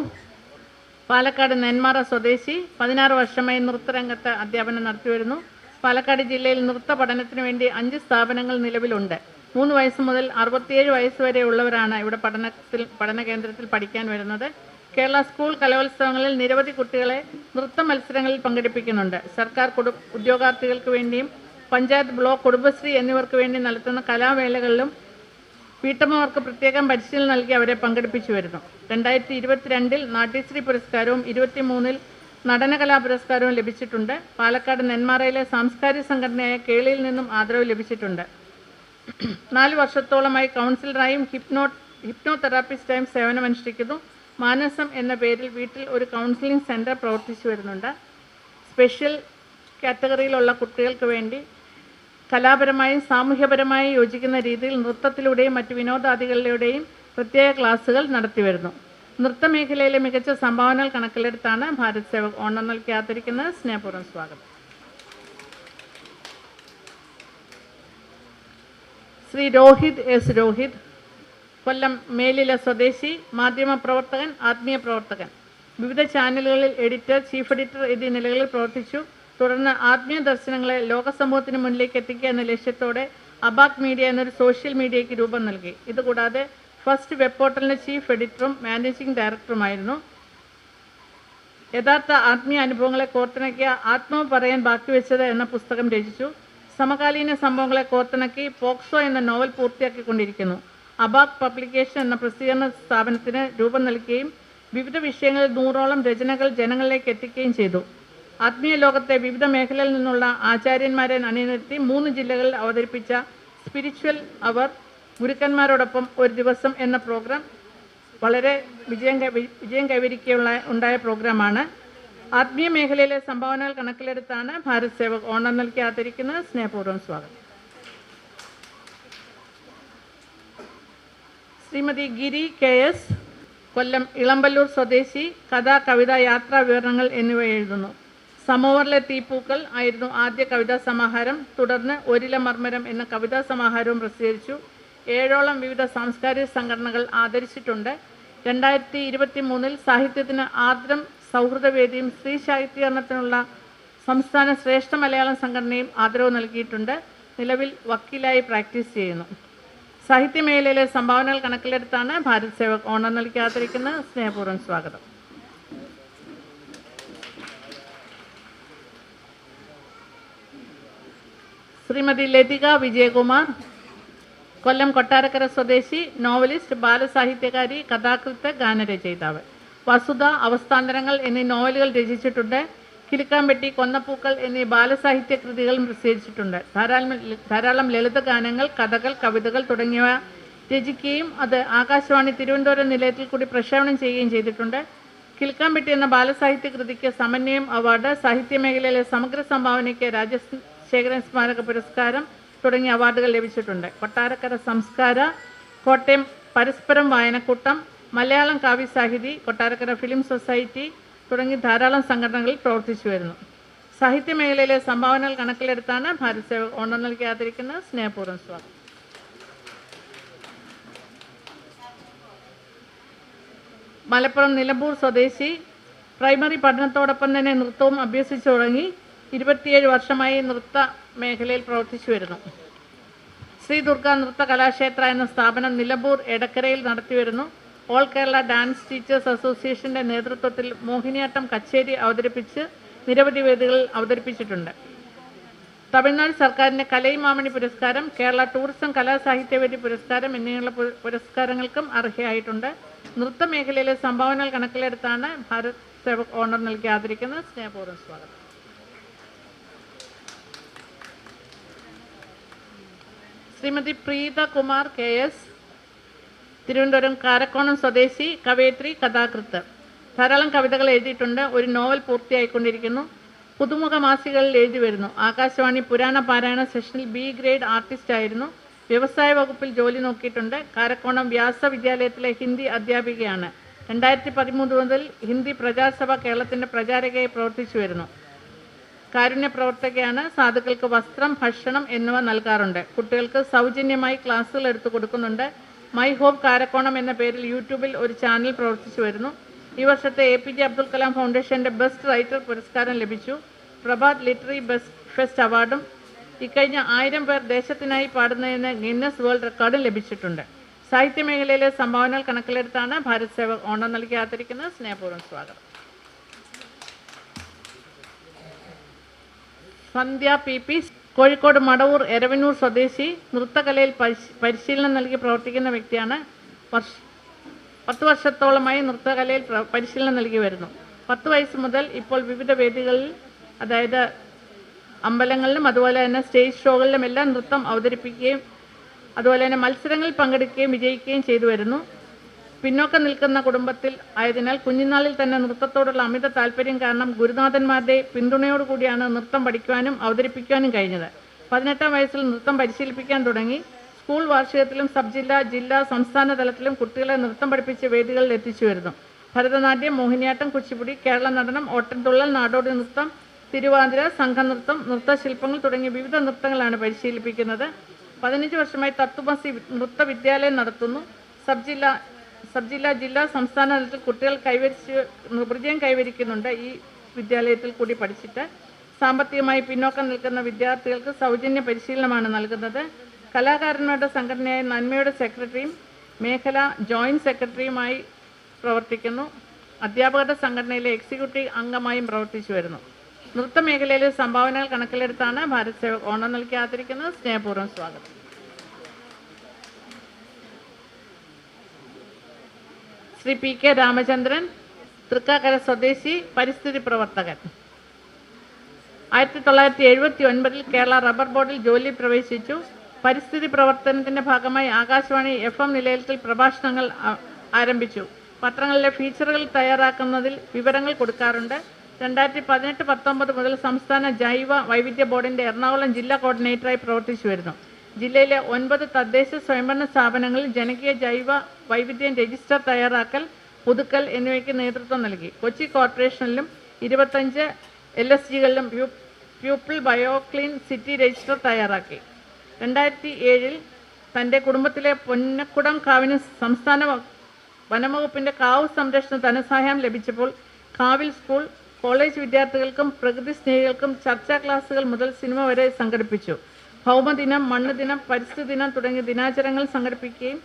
പാലക്കാട് നെന്മാറ സ്വദേശി, 16 വർഷമായി നൃത്തരംഗത്ത് അധ്യാപനം നടത്തിവരുന്നു. പാലക്കാട് ജില്ലയിൽ നൃത്ത പഠനത്തിന് വേണ്ടി 5 സ്ഥാപനങ്ങൾ നിലവിലുണ്ട്. 3 വയസ്സ് മുതൽ 67 വയസ്സ് വരെ ഉള്ളവരാണ് ഇവിടെ പഠന കേന്ദ്രത്തിൽ പഠിക്കാൻ വരുന്നത്. കേരള സ്കൂൾ കലോത്സവങ്ങളിൽ നിരവധി കുട്ടികളെ നൃത്ത മത്സരങ്ങളിൽ പങ്കെടുപ്പിക്കുന്നുണ്ട്. സർക്കാർ ഉദ്യോഗാർത്ഥികൾക്ക് വേണ്ടിയും പഞ്ചായത്ത്, ബ്ലോക്ക്, കുടുംബശ്രീ എന്നിവർക്ക് വേണ്ടി നടത്തുന്ന കലാവേളകളിലും വീട്ടമ്മമാർക്ക് പ്രത്യേകം പരിശീലനം നൽകി അവരെ പങ്കെടുപ്പിച്ചു വരുന്നു. 2022 നാട്യശ്രീ പുരസ്കാരവും 2023 നടനകലാ പുരസ്കാരവും ലഭിച്ചിട്ടുണ്ട്. പാലക്കാട് നെന്മാറയിലെ സാംസ്കാരിക സംഘടനയായ കേളിയിൽ നിന്നും ആദരവ് ലഭിച്ചിട്ടുണ്ട്. 4 വർഷത്തോളമായി കൗൺസിലറായും ഹിപ്നോതെറാപ്പിസ്റ്റായും സേവനമനുഷ്ഠിക്കുന്നു. മാനസം എന്ന പേരിൽ വീട്ടിൽ ഒരു കൗൺസിലിംഗ് സെൻറ്റർ പ്രവർത്തിച്ചു വരുന്നുണ്ട്. സ്പെഷ്യൽ കാറ്റഗറിയിലുള്ള കുട്ടികൾക്ക് വേണ്ടി കലാപരമായും സാമൂഹ്യപരമായും യോജിക്കുന്ന രീതിയിൽ നൃത്തത്തിലൂടെയും മറ്റ് വിനോദാദികളിലൂടെയും പ്രത്യേക ക്ലാസുകൾ നടത്തിവരുന്നു. നൃത്തമേഖലയിലെ മികച്ച സംഭാവനകൾ കണക്കിലെടുത്താണ് ഭാരത് സേവക് ഓണം നൽകി ആദരിക്കുന്നത്. സ്നേഹപൂർവ്വം സ്വാഗതം. ശ്രീ രോഹിത് എസ് രോഹിത്, കൊല്ലം മേലില സ്വദേശി, മാധ്യമപ്രവർത്തകൻ, ആത്മീയ പ്രവർത്തകൻ. വിവിധ ചാനലുകളിൽ എഡിറ്റർ, ചീഫ് എഡിറ്റർ എന്നീ നിലകളിൽ പ്രവർത്തിച്ചു. തുടർന്ന് ആത്മീയ ദർശനങ്ങളെ ലോകസമൂഹത്തിന് മുന്നിലേക്ക് എത്തിക്കുക എന്ന ലക്ഷ്യത്തോടെ അബാക് മീഡിയ എന്നൊരു സോഷ്യൽ മീഡിയയ്ക്ക് രൂപം നൽകി. ഇതുകൂടാതെ ഫസ്റ്റ് വെബ് പോർട്ടലിൻ്റെ ചീഫ് എഡിറ്ററും മാനേജിംഗ് ഡയറക്ടറുമായിരുന്നു. യഥാർത്ഥ ആത്മീയ അനുഭവങ്ങളെ കോർത്തിണക്കിയ ആത്മാവ് പറയാൻ ബാക്കി വെച്ചത് എന്ന പുസ്തകം രചിച്ചു. സമകാലീന സംഭവങ്ങളെ കോർത്തിണക്കി പോക്സോ എന്ന നോവൽ പൂർത്തിയാക്കിക്കൊണ്ടിരിക്കുന്നു. അബാക് പബ്ലിക്കേഷൻ എന്ന പ്രസിദ്ധീകരണ സ്ഥാപനത്തിന് രൂപം നൽകുകയും വിവിധ വിഷയങ്ങളിൽ 100ഓളം രചനകൾ ജനങ്ങളിലേക്ക് എത്തിക്കുകയും ചെയ്തു. ആത്മീയ ലോകത്തെ വിവിധ മേഖലയിൽ നിന്നുള്ള ആചാര്യന്മാരെ അണിനിരത്തി 3 ജില്ലകളിൽ അവതരിപ്പിച്ച സ്പിരിച്വൽ അവർ ഗുരുക്കന്മാരോടൊപ്പം ഒരു ദിവസം എന്ന പ്രോഗ്രാം വളരെ വിജയം കൈവരിക്കുകയുണ്ടായ പ്രോഗ്രാമാണ്. ആത്മീയ മേഖലയിലെ സംഭാവനകൾ കണക്കിലെടുത്താണ് ഭാരത് സേവക് ഓണം നൽകി ആദരിക്കുന്നത്. സ്നേഹപൂർവ്വം സ്വാഗതം. ശ്രീമതി ഗിരി KS, കൊല്ലം ഇളമ്പല്ലൂർ സ്വദേശി, കഥ, കവിത, യാത്രാ വിവരണങ്ങൾ എന്നിവ എഴുതുന്നു. സമോവറിലെ തീപ്പൂക്കൾ ആയിരുന്നു ആദ്യ കവിതാ സമാഹാരം. തുടർന്ന് ഒരില മർമ്മരം എന്ന കവിതാ സമാഹാരവും പ്രസിദ്ധീകരിച്ചു. 7ഓളം വിവിധ സാംസ്കാരിക സംഘടനകൾ ആദരിച്ചിട്ടുണ്ട്. 2023 സാഹിത്യത്തിന് ആർദ്രം സൗഹൃദവേദിയും സ്ത്രീ സാഹിത്യീകരണത്തിനുള്ള സംസ്ഥാന ശ്രേഷ്ഠ മലയാളം സംഘടനയും ആദരവ് നൽകിയിട്ടുണ്ട്. നിലവിൽ വക്കീലായി പ്രാക്ടീസ് ചെയ്യുന്നു. സാഹിത്യമേഖലയിലെ സംഭാവനകൾ കണക്കിലെടുത്താണ് ഭാരത് സേവക് ഓണം നൽകി ആദരിക്കുന്നത്. സ്നേഹപൂർവ്വം സ്വാഗതം. ശ്രീമതി ലതിക വിജയകുമാർ, കൊല്ലം കൊട്ടാരക്കര സ്വദേശി, നോവലിസ്റ്റ്, ബാലസാഹിത്യകാരി, കഥാകൃത്ത്, ഗാനരചയിതാവ്. വസുധ, അവസ്ഥാന്തരങ്ങൾ എന്നീ നോവലുകൾ രചിച്ചിട്ടുണ്ട്. കിലുക്കാമ്പെട്ടി, കൊന്നപ്പൂക്കൾ എന്നീ ബാലസാഹിത്യ കൃതികളും പ്രസിദ്ധീകരിച്ചിട്ടുണ്ട്. ധാരാളം ലളിത ഗാനങ്ങൾ, കഥകൾ, കവിതകൾ തുടങ്ങിയവ രചിക്കുകയും അത് ആകാശവാണി തിരുവനന്തപുരം നിലയത്തിൽ കൂടി പ്രക്ഷേപണം ചെയ്യുകയും ചെയ്തിട്ടുണ്ട്. കിലുക്കാമ്പെട്ടി എന്ന ബാലസാഹിത്യ കൃതിക്ക് സമന്വയം അവാർഡ്, സാഹിത്യമേഖലയിലെ സമഗ്ര സംഭാവനയ്ക്ക് രാജശേഖരൻ സ്മാരക പുരസ്കാരം തുടങ്ങിയ അവാർഡുകൾ ലഭിച്ചിട്ടുണ്ട്. കൊട്ടാരക്കര സംസ്കാര, കോട്ടയം പരസ്പരം വായനക്കൂട്ടം, മലയാളം കാവ്യസാഹിതി, കൊട്ടാരക്കര ഫിലിം സൊസൈറ്റി തുടങ്ങി ധാരാളം സംഘടനകളിൽ പ്രവർത്തിച്ചു വരുന്നു. സാഹിത്യമേഖലയിലെ സംഭാവനകൾ കണക്കിലെടുത്താണ് ഭാരത് സേവക് ഓണം നൽകി ആദരിക്കുന്നത്. സ്നേഹപൂർവ്വം സ്വാഗതം. മലപ്പുറം നിലമ്പൂർ സ്വദേശി, പ്രൈമറി പഠനത്തോടൊപ്പം തന്നെ നൃത്തവും അഭ്യസിച്ചു തുടങ്ങി. 27 വർഷമായി നൃത്ത മേഖലയിൽ പ്രവർത്തിച്ചു വരുന്നു. ശ്രീ ദുർഗ നൃത്ത കലാക്ഷേത്ര എന്ന സ്ഥാപനം നിലമ്പൂർ എടക്കരയിൽ നടത്തിവരുന്നു. ഓൾ കേരള ഡാൻസ് ടീച്ചേഴ്സ് അസോസിയേഷൻ്റെ നേതൃത്വത്തിൽ മോഹിനിയാട്ടം കച്ചേരി അവതരിപ്പിച്ച് നിരവധി വേദികളിൽ അവതരിപ്പിച്ചിട്ടുണ്ട്. തമിഴ്നാട് സർക്കാരിൻ്റെ കലൈമാമണി പുരസ്കാരം, കേരള ടൂറിസം കലാസാഹിത്യവേദി പുരസ്കാരം എന്നിങ്ങനെയുള്ള പുരസ്കാരങ്ങൾക്കും അർഹയായിട്ടുണ്ട്. നൃത്ത മേഖലയിലെ സംഭാവനകൾ കണക്കിലെടുത്താണ് ഭാരത് സേവക് ഓണം നൽകി ആദരിക്കുന്നത്. സ്നേഹപൂർവ്വം സ്വാഗതം. ശ്രീമതി പ്രീത കുമാർ KS, തിരുവനന്തപുരം കാരക്കോണം സ്വദേശി, കവയിത്രി, കഥാകൃത്ത്. ധാരാളം കവിതകൾ എഴുതിയിട്ടുണ്ട്. ഒരു നോവൽ പൂർത്തിയായിക്കൊണ്ടിരിക്കുന്നു. പുതുമുഖ മാസികകളിൽ എഴുതി വരുന്നു. ആകാശവാണി പുരാണ പാരായണ സെഷനിൽ B ഗ്രേഡ് ആർട്ടിസ്റ്റ് ആയിരുന്നു. വ്യവസായ വകുപ്പിൽ ജോലി നോക്കിയിട്ടുണ്ട്. കാരക്കോണം വ്യാസ വിദ്യാലയത്തിലെ ഹിന്ദി അധ്യാപികയാണ്. 2013 മുതൽ ഹിന്ദി പ്രചാരസഭ കേരളത്തിൻ്റെ പ്രചാരകയായി പ്രവർത്തിച്ചു വരുന്നു. കാരുണ്യ പ്രവർത്തകയാണ്. സാധുക്കൾക്ക് വസ്ത്രം, ഭക്ഷണം എന്നിവ നൽകാറുണ്ട്. കുട്ടികൾക്ക് സൗജന്യമായി ക്ലാസ്സുകൾ എടുത്തു കൊടുക്കുന്നുണ്ട്. മൈ ഹോം കാരക്കോണം എന്ന പേരിൽ യൂട്യൂബിൽ ഒരു ചാനൽ പ്രവർത്തിച്ചു വരുന്നു. ഈ വർഷത്തെ APJ അബ്ദുൽ കലാം ഫൗണ്ടേഷൻ്റെ ബെസ്റ്റ് റൈറ്റർ പുരസ്കാരം ലഭിച്ചു. പ്രഭാത് ലിറ്റററി ബെസ്റ്റ് ഫെസ്റ്റ് അവാർഡും ഇക്കഴിഞ്ഞ 1000 പേർ ദേശത്തിനായി പാടുന്നതിന് ഗിന്നസ് വേൾഡ് റെക്കോർഡും ലഭിച്ചിട്ടുണ്ട്. സാഹിത്യമേഖലയിലെ സംഭാവനകൾ കണക്കിലെടുത്താണ് ഭാരത് സേവക് ഓണം നൽകി ആദരിക്കുന്നത്. സ്നേഹപൂർവ്വം സ്വാഗതം. സന്ധ്യ PP, കോഴിക്കോട് മടവൂർ എരവന്നൂർ സ്വദേശി, നൃത്തകലയിൽ പരിശീലനം നൽകി പ്രവർത്തിക്കുന്ന വ്യക്തിയാണ്. 10 വർഷത്തോളമായി നൃത്തകലയിൽ പരിശീലനം നൽകി വരുന്നു. 10 വയസ്സ് മുതൽ ഇപ്പോൾ വിവിധ വേദികളിൽ, അതായത് അമ്പലങ്ങളിലും അതുപോലെ തന്നെ സ്റ്റേജ് ഷോകളിലും എല്ലാം നൃത്തം അവതരിപ്പിക്കുകയും അതുപോലെ തന്നെ മത്സരങ്ങളിൽ പങ്കെടുക്കുകയും വിജയിക്കുകയും ചെയ്തു വരുന്നു. പിന്നോക്കം നിൽക്കുന്ന കുടുംബത്തിൽ ആയതിനാൽ കുഞ്ഞുനാളിൽ തന്നെ നൃത്തത്തോടുള്ള അമിത താല്പര്യം കാരണം ഗുരുനാഥന്മാരുടെ പിന്തുണയോടുകൂടിയാണ് നൃത്തം പഠിക്കുവാനും അവതരിപ്പിക്കുവാനും കഴിഞ്ഞത്. 18-ാം വയസ്സിൽ നൃത്തം പരിശീലിപ്പിക്കാൻ തുടങ്ങി. സ്കൂൾ വാർഷികത്തിലും സബ് ജില്ലാ, ജില്ലാ, സംസ്ഥാന തലത്തിലും കുട്ടികളെ നൃത്തം പഠിപ്പിച്ച് വേദികളിൽ എത്തിച്ചു വരുന്നു. ഭരതനാട്യം, മോഹിനിയാട്ടം, കുച്ചിപ്പുടി, കേരള നടനം, ഓട്ടൻതുള്ളൽ, നാടോടി നൃത്തം, തിരുവാതിര, സംഘനൃത്തം, നൃത്തശില്പങ്ങൾ തുടങ്ങിയ വിവിധ നൃത്തങ്ങളാണ് പരിശീലിപ്പിക്കുന്നത്. 15 വർഷമായി തത്വമസി നൃത്ത വിദ്യാലയം നടത്തുന്നു. ജില്ലാ സംസ്ഥാന തലത്തിൽ കുട്ടികൾ വിജയം കൈവരിക്കുന്നുണ്ട്. ഈ വിദ്യാലയത്തിൽ കൂടി പഠിച്ചിട്ട് സാമ്പത്തികമായി പിന്നോക്കം നിൽക്കുന്ന വിദ്യാർത്ഥികൾക്ക് സൗജന്യ പരിശീലനമാണ് നൽകുന്നത്. കലാകാരന്മാരുടെ സംഘടനയായ നന്മയുടെ സെക്രട്ടറിയും മേഖല ജോയിൻറ്റ് സെക്രട്ടറിയുമായി പ്രവർത്തിക്കുന്നു. അധ്യാപകരുടെ സംഘടനയിലെ എക്സിക്യൂട്ടീവ് അംഗമായും പ്രവർത്തിച്ചു വരുന്നു. നൃത്ത മേഖലയിലെ സംഭാവനകൾ കണക്കിലെടുത്താണ് ഭാരത് സേവക് ഓണം നൽകി ആദരിക്കുന്നത്. സ്നേഹപൂർവ്വം സ്വാഗതം. ശ്രീ പി കെ രാമചന്ദ്രൻ, തൃക്കാക്കര സ്വദേശി, പരിസ്ഥിതി പ്രവർത്തകൻ. 1979 കേരള റബ്ബർ ബോർഡിൽ ജോലിയിൽ പ്രവേശിച്ചു. പരിസ്ഥിതി പ്രവർത്തനത്തിന്റെ ഭാഗമായി ആകാശവാണി FM നിലയത്തിൽ പ്രഭാഷണങ്ങൾ ആരംഭിച്ചു. പത്രങ്ങളിലെ ഫീച്ചറുകൾ തയ്യാറാക്കുന്നതിൽ വിവരങ്ങൾ കൊടുക്കാറുണ്ട്. 2018-19 മുതൽ സംസ്ഥാന ജൈവ വൈവിധ്യ ബോർഡിന്റെ എറണാകുളം ജില്ലാ കോർഡിനേറ്ററായി പ്രവർത്തിച്ചു വരുന്നു. ജില്ലയിലെ 9 തദ്ദേശ സ്വയംഭരണ സ്ഥാപനങ്ങളിൽ ജനകീയ ജൈവ വൈവിധ്യം രജിസ്റ്റർ തയ്യാറാക്കൽ, പുതുക്കൽ എന്നിവയ്ക്ക് നേതൃത്വം നൽകി. കൊച്ചി കോർപ്പറേഷനിലും 25 LSGകളിലും പ്യൂപ്പിൾ ബയോക്ലീൻ സിറ്റി രജിസ്റ്റർ തയ്യാറാക്കി. 2007 തൻ്റെ കുടുംബത്തിലെ പൊന്നക്കുടം കാവിന് സംസ്ഥാന വനംവകുപ്പിൻ്റെ കാവ് സംരക്ഷണ ധനസഹായം ലഭിച്ചപ്പോൾ കാവിൽ സ്കൂൾ, കോളേജ് വിദ്യാർത്ഥികൾക്കും പ്രകൃതി സ്നേഹികൾക്കും ചർച്ചാ ക്ലാസുകൾ മുതൽ സിനിമ വരെ സംഘടിപ്പിച്ചു. ഭൗമദിനം, മണ്ണ് ദിനം, പരിസ്ഥിതി ദിനം തുടങ്ങിയ ദിനാചരണങ്ങൾ സംഘടിപ്പിക്കുകയും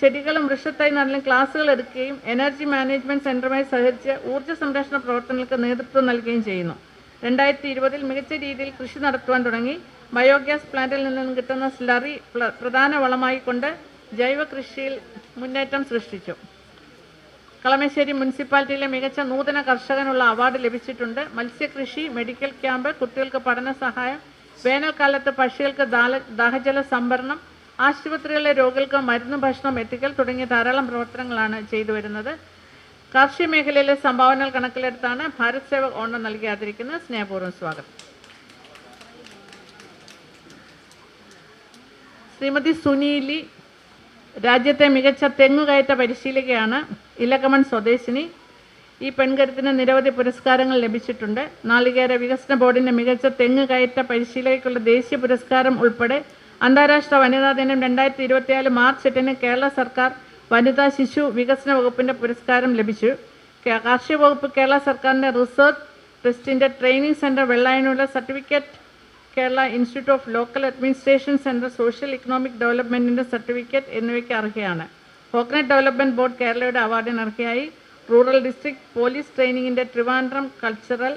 ചെടികളും വൃക്ഷത്തൈ നടലും ക്ലാസുകൾ എടുക്കുകയും എനർജി മാനേജ്മെൻറ്റ് സെൻ്ററുമായി സഹകരിച്ച് ഊർജ്ജ സംരക്ഷണ പ്രവർത്തനങ്ങൾക്ക് നേതൃത്വം നൽകുകയും ചെയ്യുന്നു. 2020 മികച്ച രീതിയിൽ കൃഷി നടത്തുവാൻ തുടങ്ങി. ബയോഗ്യാസ് പ്ലാന്റിൽ നിന്നും കിട്ടുന്ന സ്ലറി പ്രധാന വളമായി കൊണ്ട് ജൈവ കൃഷിയിൽ മുന്നേറ്റം സൃഷ്ടിച്ചു. കളമശ്ശേരി മുനിസിപ്പാലിറ്റിയിലെ മികച്ച നൂതന കർഷകനുള്ള അവാർഡ് ലഭിച്ചിട്ടുണ്ട്. മത്സ്യകൃഷി, മെഡിക്കൽ ക്യാമ്പ്, കുട്ടികൾക്ക് പഠന സഹായം, വേനൽക്കാലത്ത് പക്ഷികൾക്ക് ദാഹജല സംഭരണം, ആശുപത്രികളിലെ രോഗികൾക്ക് മരുന്ന് ഭക്ഷണം എത്തിക്കൽ തുടങ്ങിയ ധാരാളം പ്രവർത്തനങ്ങളാണ് ചെയ്തു വരുന്നത്. കാർഷിക മേഖലയിലെ സംഭാവനകൾ കണക്കിലെടുത്താണ് ഭാരത് സേവക് ഓണം നൽകി ആദരിക്കുന്നത്. സ്നേഹപൂർവ്വം സ്വാഗതം. ശ്രീമതി സുനീലി രാജ്യത്തെ മികച്ച തെങ്ങുകയറ്റ പരിശീലകയാണ്. ഇലക്കമൺ സ്വദേശിനി. ഈ പെൺകരുത്തിന് നിരവധി പുരസ്കാരങ്ങൾ ലഭിച്ചിട്ടുണ്ട്. നാളികേര വികസന ബോർഡിൻ്റെ മികച്ച തെങ്ങുകയറ്റ പരിശീലകയ്ക്കുള്ള ദേശീയ പുരസ്കാരം ഉൾപ്പെടെ അന്താരാഷ്ട്ര വനിതാ ദിനം 2024 മാർച്ച് 8 കേരള സർക്കാർ വനിതാ ശിശു വികസന വകുപ്പിൻ്റെ പുരസ്കാരം ലഭിച്ചു. കാർഷിക വകുപ്പ് കേരള സർക്കാരിൻ്റെ റിസർച്ച് ട്രസ്റ്റിൻ്റെ ട്രെയിനിങ് സെൻറ്റർ വെള്ളായണിയുടെ certificate, Kerala institute of local administration centre social economic ഡെവലപ്മെൻറ്റിൻ്റെ സർട്ടിഫിക്കറ്റ് എന്നിവയ്ക്ക് അർഹയാണ്. കോക്കനട്ട് ഡെവലപ്മെൻറ്റ് ബോർഡ് കേരളയുടെ അവാർഡിന് അർഹയായി. റൂറൽ ഡിസ്ട്രിക്ട് പോലീസ് ട്രെയിനിങ്ങിൻ്റെ ട്രിവാൻഡ്രം കൾച്ചറൽ,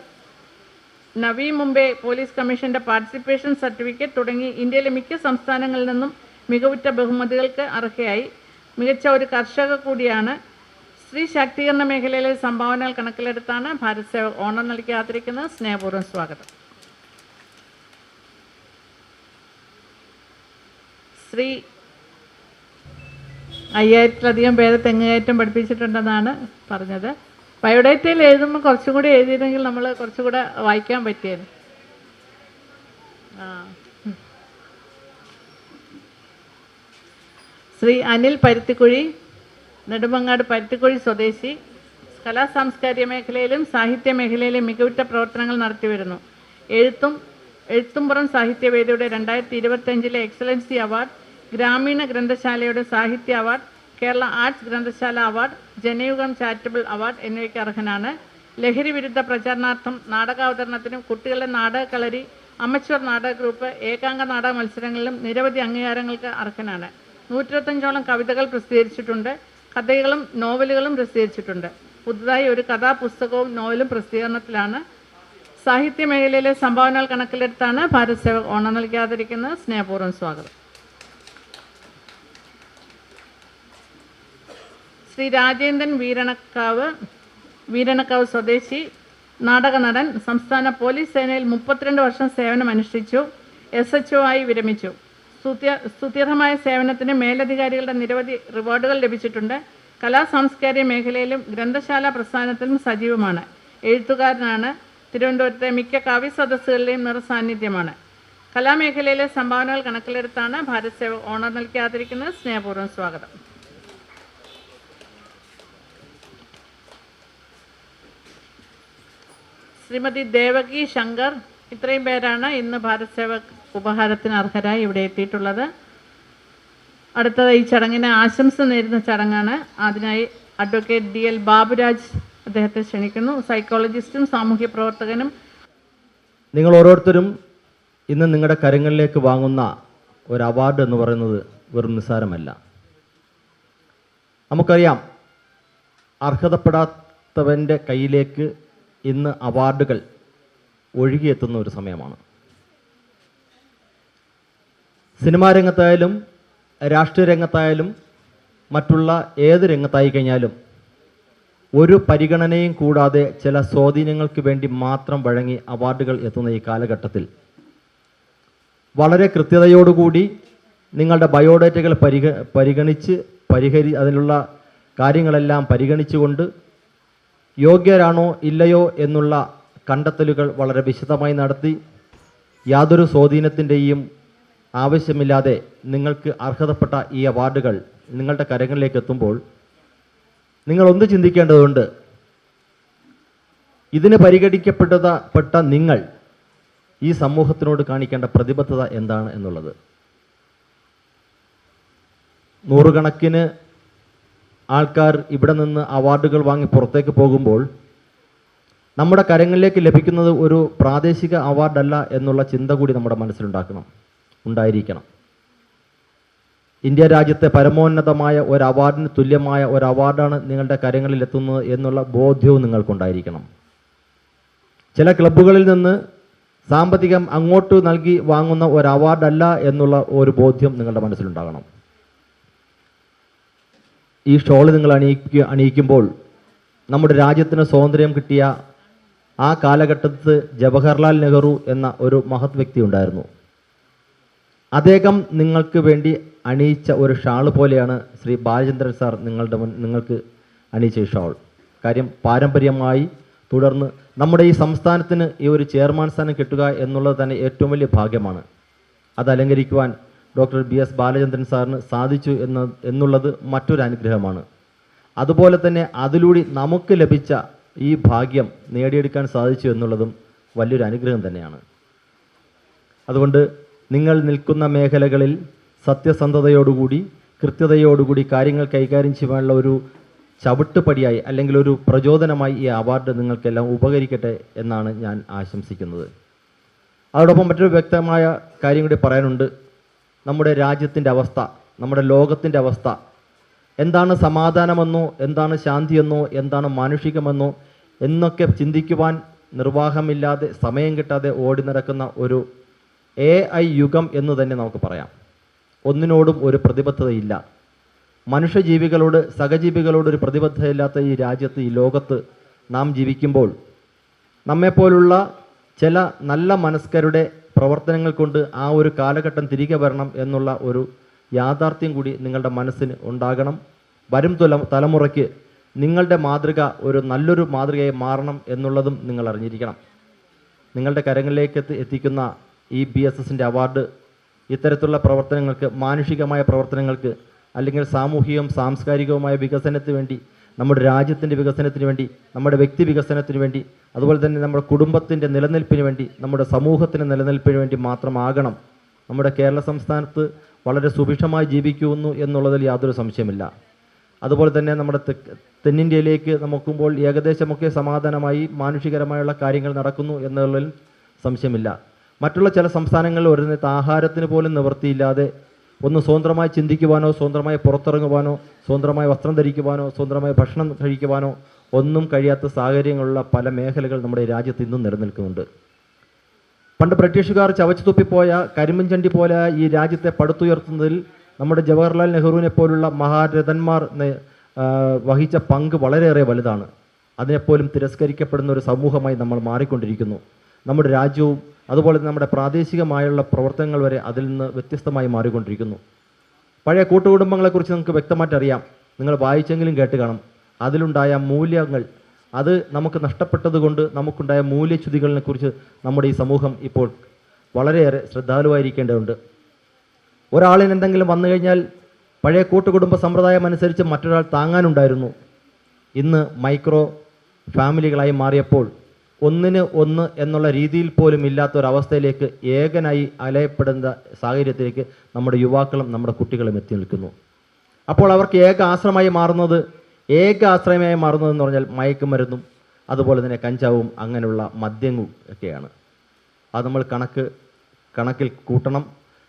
നവി മുംബൈ പോലീസ് കമ്മീഷൻ്റെ പാർട്ടിസിപ്പേഷൻ സർട്ടിഫിക്കറ്റ് തുടങ്ങി ഇന്ത്യയിലെ മിക്ക സംസ്ഥാനങ്ങളിൽ നിന്നും മികവുറ്റ ബഹുമതികൾക്ക് അർഹയായി. മികച്ച ഒരു കർഷക കൂടിയാണ്. സ്ത്രീ ശാക്തീകരണ മേഖലയിലെ സംഭാവനകൾ കണക്കിലെടുത്താണ് ഭാരത് സേവക് ഓണം നൽകി ആദരിക്കുന്നത്. സ്നേഹപൂർവ്വം സ്വാഗതം. ശ്രീ 5000-ലധികം പേരെ തെങ്ങുകയറ്റം പഠിപ്പിച്ചിട്ടുണ്ടെന്നാണ് പറഞ്ഞത്. ബയോഡേറ്റയിൽ എഴുതുമ്പോൾ കുറച്ചും കൂടി എഴുതിയിരുന്നെങ്കിൽ നമ്മൾ കുറച്ചും കൂടെ വായിക്കാൻ പറ്റിയത്. ശ്രീ അനിൽ പരുത്തിക്കുഴി, നെടുമങ്ങാട് പരുത്തിക്കുഴി സ്വദേശി. കലാ സാംസ്കാരിക മേഖലയിലും സാഹിത്യ മേഖലയിലും മികവുറ്റ പ്രവർത്തനങ്ങൾ നടത്തിവരുന്നു. എഴുത്തുംപുറം സാഹിത്യവേദിയുടെ 2025 എക്സലൻസി അവാർഡ്, ഗ്രാമീണ ഗ്രന്ഥശാലയുടെ സാഹിത്യ അവാർഡ്, കേരള ആർട്സ് ഗ്രന്ഥശാല അവാർഡ്, ജനയുഗം ചാരിറ്റബിൾ അവാർഡ് എന്നിവയ്ക്ക് അർഹനാണ്. ലഹരി വിരുദ്ധ പ്രചാരണാർത്ഥം നാടകാവതരണത്തിനും കുട്ടികളുടെ നാടകക്കളരി, അമച്വർ നാടക ഗ്രൂപ്പ്, ഏകാംഗ നാടക മത്സരങ്ങളിലും നിരവധി അംഗീകാരങ്ങൾക്ക് അർഹനാണ്. 125ഓളം കവിതകൾ പ്രസിദ്ധീകരിച്ചിട്ടുണ്ട്. കഥകളും നോവലുകളും പ്രസിദ്ധീകരിച്ചിട്ടുണ്ട്. പുതുതായി ഒരു കഥാപുസ്തകവും നോവലും പ്രസിദ്ധീകരണത്തിലാണ്. സാഹിത്യ മേഖലയിലെ സംഭാവനകൾ കണക്കിലെടുത്താണ് ഭാരത് സേവക് ഓണം നൽകി ആദരിക്കുന്നത്. സ്നേഹപൂർവ്വം സ്വാഗതം. ശ്രീ രാജേന്ദ്രൻ വീരണക്കാവ് സ്വദേശി, നാടക നടൻ. സംസ്ഥാന പോലീസ് സേനയിൽ 32 വർഷം സേവനമനുഷ്ഠിച്ചു. SHO ആയി വിരമിച്ചു. സ്തുത്യർഹമായ സേവനത്തിന് മേലധികാരികളുടെ നിരവധി റിവാർഡുകൾ ലഭിച്ചിട്ടുണ്ട്. കലാ സാംസ്കാരിക മേഖലയിലും ഗ്രന്ഥശാല പ്രസ്ഥാനത്തിലും സജീവമാണ്. എഴുത്തുകാരനാണ്. തിരുവനന്തപുരത്തെ മിക്ക കാവ്യ സദസ്സുകളിലെയും നിറസാന്നിധ്യമാണ്. കലാമേഖലയിലെ സംഭാവനകൾ കണക്കിലെടുത്താണ് ഭാരത് സേവക് ഓണം നൽകി ആദരിക്കുന്നത്. സ്നേഹപൂർവ്വം സ്വാഗതം. ശ്രീമതി ദേവകി ശങ്കർ. ഇത്രയും പേരാണ് ഇന്ന് ഭാരത് സേവക് ഉപഹാരത്തിന് അർഹരായി ഇവിടെ എത്തിയിട്ടുള്ളത്. അടുത്തത് ഈ ചടങ്ങിന് ആശംസ നേരുന്ന ചടങ്ങാണ്. അതിനായി അഡ്വക്കേറ്റ് DL ബാബുരാജ് അദ്ദേഹത്തെ ക്ഷണിക്കുന്നു. സൈക്കോളജിസ്റ്റും സാമൂഹ്യ പ്രവർത്തകനും. നിങ്ങൾ ഓരോരുത്തരും ഇന്ന് നിങ്ങളുടെ കരങ്ങളിലേക്ക് വാങ്ങുന്ന ഒരു അവാർഡ് എന്ന് പറയുന്നത് വെറും നിസ്സാരമല്ല. നമുക്കറിയാം, അർഹതപ്പെടാത്തവൻ്റെ കയ്യിലേക്ക് ഇന്ന് അവാർഡുകൾ ഒഴുകിയെത്തുന്ന ഒരു സമയമാണ്. സിനിമാ രംഗത്തായാലും രാഷ്ട്രീയ രംഗത്തായാലും മറ്റുള്ള ഏത് രംഗത്തായി കഴിഞ്ഞാലും ഒരു പരിഗണനയും കൂടാതെ ചില സ്വാധീനങ്ങൾക്ക് വേണ്ടി മാത്രം വഴങ്ങി അവാർഡുകൾ എത്തുന്ന ഈ കാലഘട്ടത്തിൽ വളരെ കൃത്യതയോടുകൂടി നിങ്ങളുടെ ബയോഡേറ്റകൾ പരിഗണിച്ച് അതിനുള്ള കാര്യങ്ങളെല്ലാം പരിഗണിച്ചുകൊണ്ട് യോഗ്യരാണോ ഇല്ലയോ എന്നുള്ള കണ്ടെത്തലുകൾ വളരെ വിശദമായി നടത്തി യാതൊരു സ്വാധീനത്തിൻ്റെയും ആവശ്യമില്ലാതെ നിങ്ങൾക്ക് അർഹതപ്പെട്ട ഈ അവാർഡുകൾ നിങ്ങളുടെ കരങ്ങളിലേക്ക് എത്തുമ്പോൾ നിങ്ങളൊന്ന് ചിന്തിക്കേണ്ടതുണ്ട്. ഇതിന് പരിഗണിക്കപ്പെട്ട നിങ്ങൾ ഈ സമൂഹത്തിനോട് കാണിക്കേണ്ട പ്രതിബദ്ധത എന്താണ് എന്നുള്ളത്. നൂറുകണക്കിന് ആൾക്കാർ ഇവിടെ നിന്ന് അവാർഡുകൾ വാങ്ങി പുറത്തേക്ക് പോകുമ്പോൾ നമ്മുടെ കരങ്ങളിലേക്ക് ലഭിക്കുന്നത് ഒരു പ്രാദേശിക അവാർഡല്ല എന്നുള്ള ചിന്ത കൂടി നമ്മുടെ ഉണ്ടായിരിക്കണം. ഇന്ത്യ രാജ്യത്തെ പരമോന്നതമായ ഒരു അവാർഡിന് തുല്യമായ ഒരു അവാർഡാണ് നിങ്ങളുടെ കരങ്ങളിൽ എത്തുന്നത് എന്നുള്ള ബോധ്യവും നിങ്ങൾക്കുണ്ടായിരിക്കണം. ചില ക്ലബ്ബുകളിൽ നിന്ന് സാമ്പത്തികം അങ്ങോട്ട് നൽകി വാങ്ങുന്ന ഒരു അവാർഡല്ല എന്നുള്ള ഒരു ബോധ്യം നിങ്ങളുടെ മനസ്സിലുണ്ടാകണം. ഈ ഷോൾ നിങ്ങൾ അണിയിക്കുമ്പോൾ നമ്മുടെ രാജ്യത്തിന് സ്വാതന്ത്ര്യം കിട്ടിയ ആ കാലഘട്ടത്ത് ജവഹർലാൽ നെഹ്റു എന്ന ഒരു മഹത് വ്യക്തി ഉണ്ടായിരുന്നു. അദ്ദേഹം നിങ്ങൾക്ക് വേണ്ടി അണിയിച്ച ഒരു ഷാൾ പോലെയാണ് ശ്രീ ബാലചന്ദ്രൻ സാർ നിങ്ങൾക്ക് അണിയിച്ച ഈ ഷാൾ. കാര്യം പാരമ്പര്യമായി തുടർന്ന് നമ്മുടെ ഈ സംസ്ഥാനത്തിന് ഈ ഒരു ചെയർമാൻ സ്ഥാനം കിട്ടുക എന്നുള്ളത് തന്നെ ഏറ്റവും വലിയ ഭാഗ്യമാണ്. അത് അലങ്കരിക്കുവാൻ ഡോക്ടർ BS ബാലചന്ദ്രൻ സാറിന് സാധിച്ചു എന്നുള്ളത് മറ്റൊരു അനുഗ്രഹമാണ്. അതുപോലെ തന്നെ അതിലൂടെ നമുക്ക് ലഭിച്ച ഈ ഭാഗ്യം നേടിയെടുക്കാൻ സാധിച്ചു എന്നുള്ളതും വലിയൊരു അനുഗ്രഹം തന്നെയാണ്. അതുകൊണ്ട് നിങ്ങൾ നിൽക്കുന്ന മേഖലകളിൽ സത്യസന്ധതയോടുകൂടി കൃത്യതയോടുകൂടി കാര്യങ്ങൾ കൈകാര്യം ചെയ്യാനുള്ള ഒരു ചവിട്ടുപടിയായി അല്ലെങ്കിൽ ഒരു പ്രചോദനമായി ഈ അവാർഡ് നിങ്ങൾക്കെല്ലാം ഉപകരിക്കട്ടെ എന്നാണ് ഞാൻ ആശംസിക്കുന്നത്. അതോടൊപ്പം മറ്റൊരു വ്യക്തമായ കാര്യം കൂടി പറയാനുണ്ട്. നമ്മുടെ രാജ്യത്തിൻ്റെ അവസ്ഥ, നമ്മുടെ ലോകത്തിൻ്റെ അവസ്ഥ, എന്താണ് സമാധാനമെന്നോ എന്താണ് ശാന്തിയെന്നോ എന്താണ് മാനുഷികമെന്നോ എന്നൊക്കെ ചിന്തിക്കുവാൻ നിർവാഹമില്ലാതെ സമയം കിട്ടാതെ ഓടി നടക്കുന്ന ഒരു AI യുഗം എന്ന് തന്നെ നമുക്ക് പറയാം. ഒന്നിനോടും ഒരു പ്രതിബദ്ധതയില്ല. മനുഷ്യജീവികളോട് സഹജീവികളോട് ഒരു പ്രതിബദ്ധതയില്ലാത്ത ഈ രാജ്യത്ത്, ഈ ലോകത്ത് നാം ജീവിക്കുമ്പോൾ നമ്മെപ്പോലുള്ള ചില നല്ല മനസ്കരുടെ പ്രവർത്തനങ്ങൾ കൊണ്ട് ആ ഒരു കാലഘട്ടം തിരികെ വരണം എന്നുള്ള ഒരു യാഥാർത്ഥ്യം കൂടി നിങ്ങളുടെ മനസ്സിന് ഉണ്ടാകണം. വരും തലമുറയ്ക്ക് നിങ്ങളുടെ മാതൃക ഒരു നല്ലൊരു മാതൃകയായി മാറണം എന്നുള്ളതും നിങ്ങൾ അറിഞ്ഞിരിക്കണം. നിങ്ങളുടെ കരങ്ങളിലേക്ക് എത്തിക്കുന്ന ഈ BSSൻ്റെ അവാർഡ് ഇത്തരത്തിലുള്ള പ്രവർത്തനങ്ങൾക്ക്, മാനുഷികമായ പ്രവർത്തനങ്ങൾക്ക്, അല്ലെങ്കിൽ സാമൂഹികവും സാംസ്കാരികവുമായ വികസനത്തിന് വേണ്ടി, നമ്മുടെ രാജ്യത്തിൻ്റെ വികസനത്തിന് വേണ്ടി, നമ്മുടെ വ്യക്തി വികസനത്തിന് വേണ്ടി, അതുപോലെ തന്നെ നമ്മുടെ കുടുംബത്തിൻ്റെ നിലനിൽപ്പിന് വേണ്ടി, നമ്മുടെ സമൂഹത്തിൻ്റെ നിലനിൽപ്പിന് വേണ്ടി മാത്രമാകണം നമ്മുടെ കേരള സംസ്ഥാനത്ത് വളരെ സുഭിക്ഷമായി ജീവിക്കുന്നു എന്നുള്ളതിൽ യാതൊരു സംശയമില്ല. അതുപോലെ തന്നെ നമ്മുടെ തെന്നിന്ത്യയിലേക്ക് നോക്കുമ്പോൾ ഏകദേശമൊക്കെ സമാധാനമായി മാനുഷികരമായുള്ള കാര്യങ്ങൾ നടക്കുന്നു എന്നുള്ളതിൽ സംശയമില്ല. മറ്റുള്ള ചില സംസ്ഥാനങ്ങളിൽ ഒരു നേരത്തെ ആഹാരത്തിന് പോലും നിവൃത്തിയില്ലാതെ ഒന്ന് സ്വതന്ത്രമായി ചിന്തിക്കുവാനോ സ്വതന്ത്രമായി പുറത്തിറങ്ങുവാനോ സ്വതന്ത്രമായി വസ്ത്രം ധരിക്കുവാനോ സ്വതന്ത്രമായി ഭക്ഷണം കഴിക്കുവാനോ ഒന്നും കഴിയാത്ത സാഹചര്യങ്ങളുള്ള പല മേഖലകൾ നമ്മുടെ രാജ്യത്ത് ഇന്നും നിലനിൽക്കുന്നുണ്ട്. പണ്ട് ബ്രിട്ടീഷുകാർ ചവച്ചു തുപ്പിപ്പോയ കരിമ്പൻചണ്ടി പോലെ ഈ രാജ്യത്തെ പടുത്തുയർത്തുന്നതിൽ നമ്മുടെ ജവഹർലാൽ നെഹ്റുവിനെ പോലുള്ള മഹാരഥന്മാർ വഹിച്ച പങ്ക് വളരെയേറെ വലുതാണ്. അതിനെപ്പോലും തിരസ്കരിക്കപ്പെടുന്ന ഒരു സമൂഹമായി നമ്മൾ മാറിക്കൊണ്ടിരിക്കുന്നു. നമ്മുടെ രാജ്യവും അതുപോലെ നമ്മുടെ പ്രാദേശികമായുള്ള പ്രവർത്തനങ്ങൾ വരെ അതിൽ നിന്ന് വ്യത്യസ്തമായി മാറിക്കൊണ്ടിരിക്കുന്നു. പഴയ കൂട്ടുകുടുംബങ്ങളെക്കുറിച്ച് നമുക്ക് വ്യക്തമായിട്ട് അറിയാം. നിങ്ങൾ വായിച്ചെങ്കിലും കേട്ട് കാണും. അതിലുണ്ടായ മൂല്യങ്ങൾ, അത് നമുക്ക് നഷ്ടപ്പെട്ടതുകൊണ്ട് നമുക്കുണ്ടായ മൂല്യച്യുതികളെ കുറിച്ച് നമ്മുടെ ഈ സമൂഹം ഇപ്പോൾ വളരെയേറെ ശ്രദ്ധാലുവായിരിക്കേണ്ടതുണ്ട്. ഒരാളിന് എന്തെങ്കിലും വന്നു കഴിഞ്ഞാൽ പഴയ കൂട്ടുകുടുംബ സമ്പ്രദായം അനുസരിച്ച് മറ്റൊരാൾ താങ്ങാനുണ്ടായിരുന്നു. ഇന്ന് മൈക്രോ ഫാമിലികളായി മാറിയപ്പോൾ ഒന്നിന് ഒന്ന് എന്നുള്ള രീതിയിൽ പോലും ഇല്ലാത്തൊരവസ്ഥയിലേക്ക് ഏകനായി അലയപ്പെടുന്ന സാഹചര്യത്തിലേക്ക് നമ്മുടെ യുവാക്കളും നമ്മുടെ കുട്ടികളും എത്തി നിൽക്കുന്നു. അപ്പോൾ അവർക്ക് ഏക ആശ്രയമായി മാറുന്നതെന്ന് പറഞ്ഞാൽ മയക്കുമരുന്നും അതുപോലെ തന്നെ കഞ്ചാവും അങ്ങനെയുള്ള മദ്യങ്ങളും ഒക്കെയാണ്. അത് നമ്മൾ കണക്കിൽ കൂട്ടണം.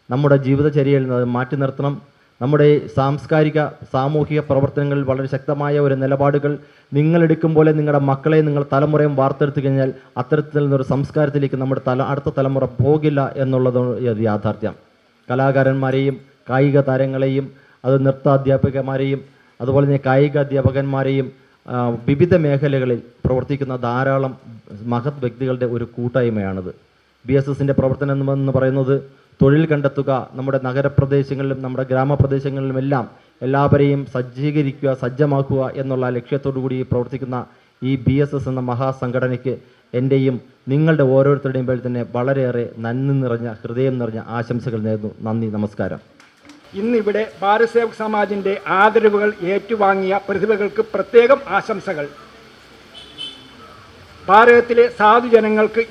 നമ്മുടെ ജീവിതചര്യയിൽ നിന്ന് മാറ്റി നിർത്തണം. നമ്മുടെ സാംസ്കാരിക സാമൂഹിക പ്രവർത്തനങ്ങളിൽ വളരെ ശക്തമായ ഒരു നിലപാടുകൾ നിങ്ങളെടുക്കും പോലെ നിങ്ങളുടെ മക്കളെ നിങ്ങൾ തലമുറയും വാർത്തെടുത്തു കഴിഞ്ഞാൽ അത്തരത്തിൽ നിന്നൊരു സംസ്കാരത്തിലേക്ക് നമ്മുടെ അടുത്ത തലമുറ പോകില്ല എന്നുള്ളത് യാഥാർത്ഥ്യം. കലാകാരന്മാരെയും കായിക താരങ്ങളെയും അത് നൃത്താധ്യാപകന്മാരെയും അതുപോലെ തന്നെ കായിക അധ്യാപകന്മാരെയും വിവിധ മേഖലകളിൽ പ്രവർത്തിക്കുന്ന ധാരാളം മഹത് വ്യക്തികളുടെ ഒരു കൂട്ടായ്മയാണിത്. BSSൻ്റെ പ്രവർത്തനം എന്ന് പറയുന്നത് തൊഴിൽ കണ്ടെത്തുക, നമ്മുടെ നഗരപ്രദേശങ്ങളിലും നമ്മുടെ ഗ്രാമപ്രദേശങ്ങളിലുമെല്ലാം എല്ലാവരെയും സജ്ജമാക്കുക എന്നുള്ള ലക്ഷ്യത്തോടു കൂടി പ്രവർത്തിക്കുന്ന ഈ BSS എന്ന മഹാസംഘടനയ്ക്ക് എൻ്റെയും നിങ്ങളുടെ ഓരോരുത്തരുടെയും പേരിൽ തന്നെ വളരെയേറെ ഹൃദയം നിറഞ്ഞ ആശംസകൾ നേരുന്നു. നന്ദി, നമസ്കാരം. ഇന്നിവിടെ ഭാരത് സേവക് സമാജിൻ്റെ ആദരവുകൾ ഏറ്റുവാങ്ങിയ പ്രതിഭകൾക്ക് പ്രത്യേകം ആശംസകൾ. ഭാരതത്തിലെ സാധുജനങ്ങൾക്ക്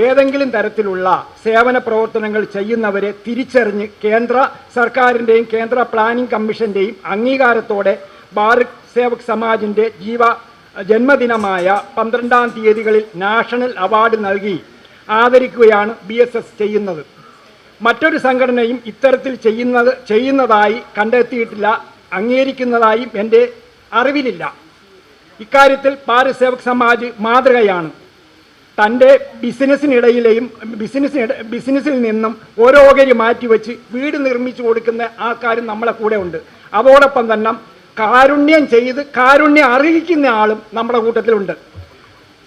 ഏതെങ്കിലും തരത്തിലുള്ള സേവന പ്രവർത്തനങ്ങൾ ചെയ്യുന്നവരെ തിരിച്ചറിഞ്ഞ് കേന്ദ്ര സർക്കാരിൻ്റെയും കേന്ദ്ര പ്ലാനിംഗ് കമ്മീഷൻ്റെയും അംഗീകാരത്തോടെ ഭാരത് സേവക് സമാജിൻ്റെ ജന്മദിനമായ 12-ാം തീയതികളിൽ നാഷണൽ അവാർഡ് നൽകി ആദരിക്കുകയാണ് BSS ചെയ്യുന്നത്. മറ്റൊരു സംഘടനയും ഇത്തരത്തിൽ ചെയ്യുന്നതായി കണ്ടെത്തിയിട്ടില്ല, അംഗീകരിക്കുന്നതായും എൻ്റെ അറിവിലില്ല. ഇക്കാര്യത്തിൽ ഭാരത് സേവക് സമാജ് മാതൃകയാണ്. തൻ്റെ ബിസിനസ്സിൽ നിന്നും ഓരോ ഓഹരി മാറ്റിവെച്ച് വീട് നിർമ്മിച്ചു കൊടുക്കുന്ന ആൾക്കാരും നമ്മളെ കൂടെ ഉണ്ട്. അതോടൊപ്പം തന്നെ കാരുണ്യം ചെയ്ത് കാരുണ്യം അറിയിക്കുന്ന ആളും നമ്മുടെ കൂട്ടത്തിലുണ്ട്.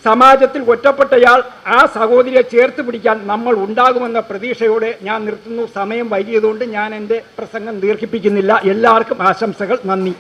സമാജത്തിൽ ഒറ്റപ്പെട്ടയാൾ ആ സഹോദരിയെ ചേർത്ത് പിടിക്കാൻ നമ്മൾ ഉണ്ടാകുമെന്ന പ്രതീക്ഷയോടെ ഞാൻ നിർത്തുന്നു. സമയം വൈകിയതുകൊണ്ട് ഞാൻ എൻ്റെ പ്രസംഗം ദീർഘിപ്പിക്കുന്നില്ല. എല്ലാവർക്കും ആശംസകൾ. നന്ദി.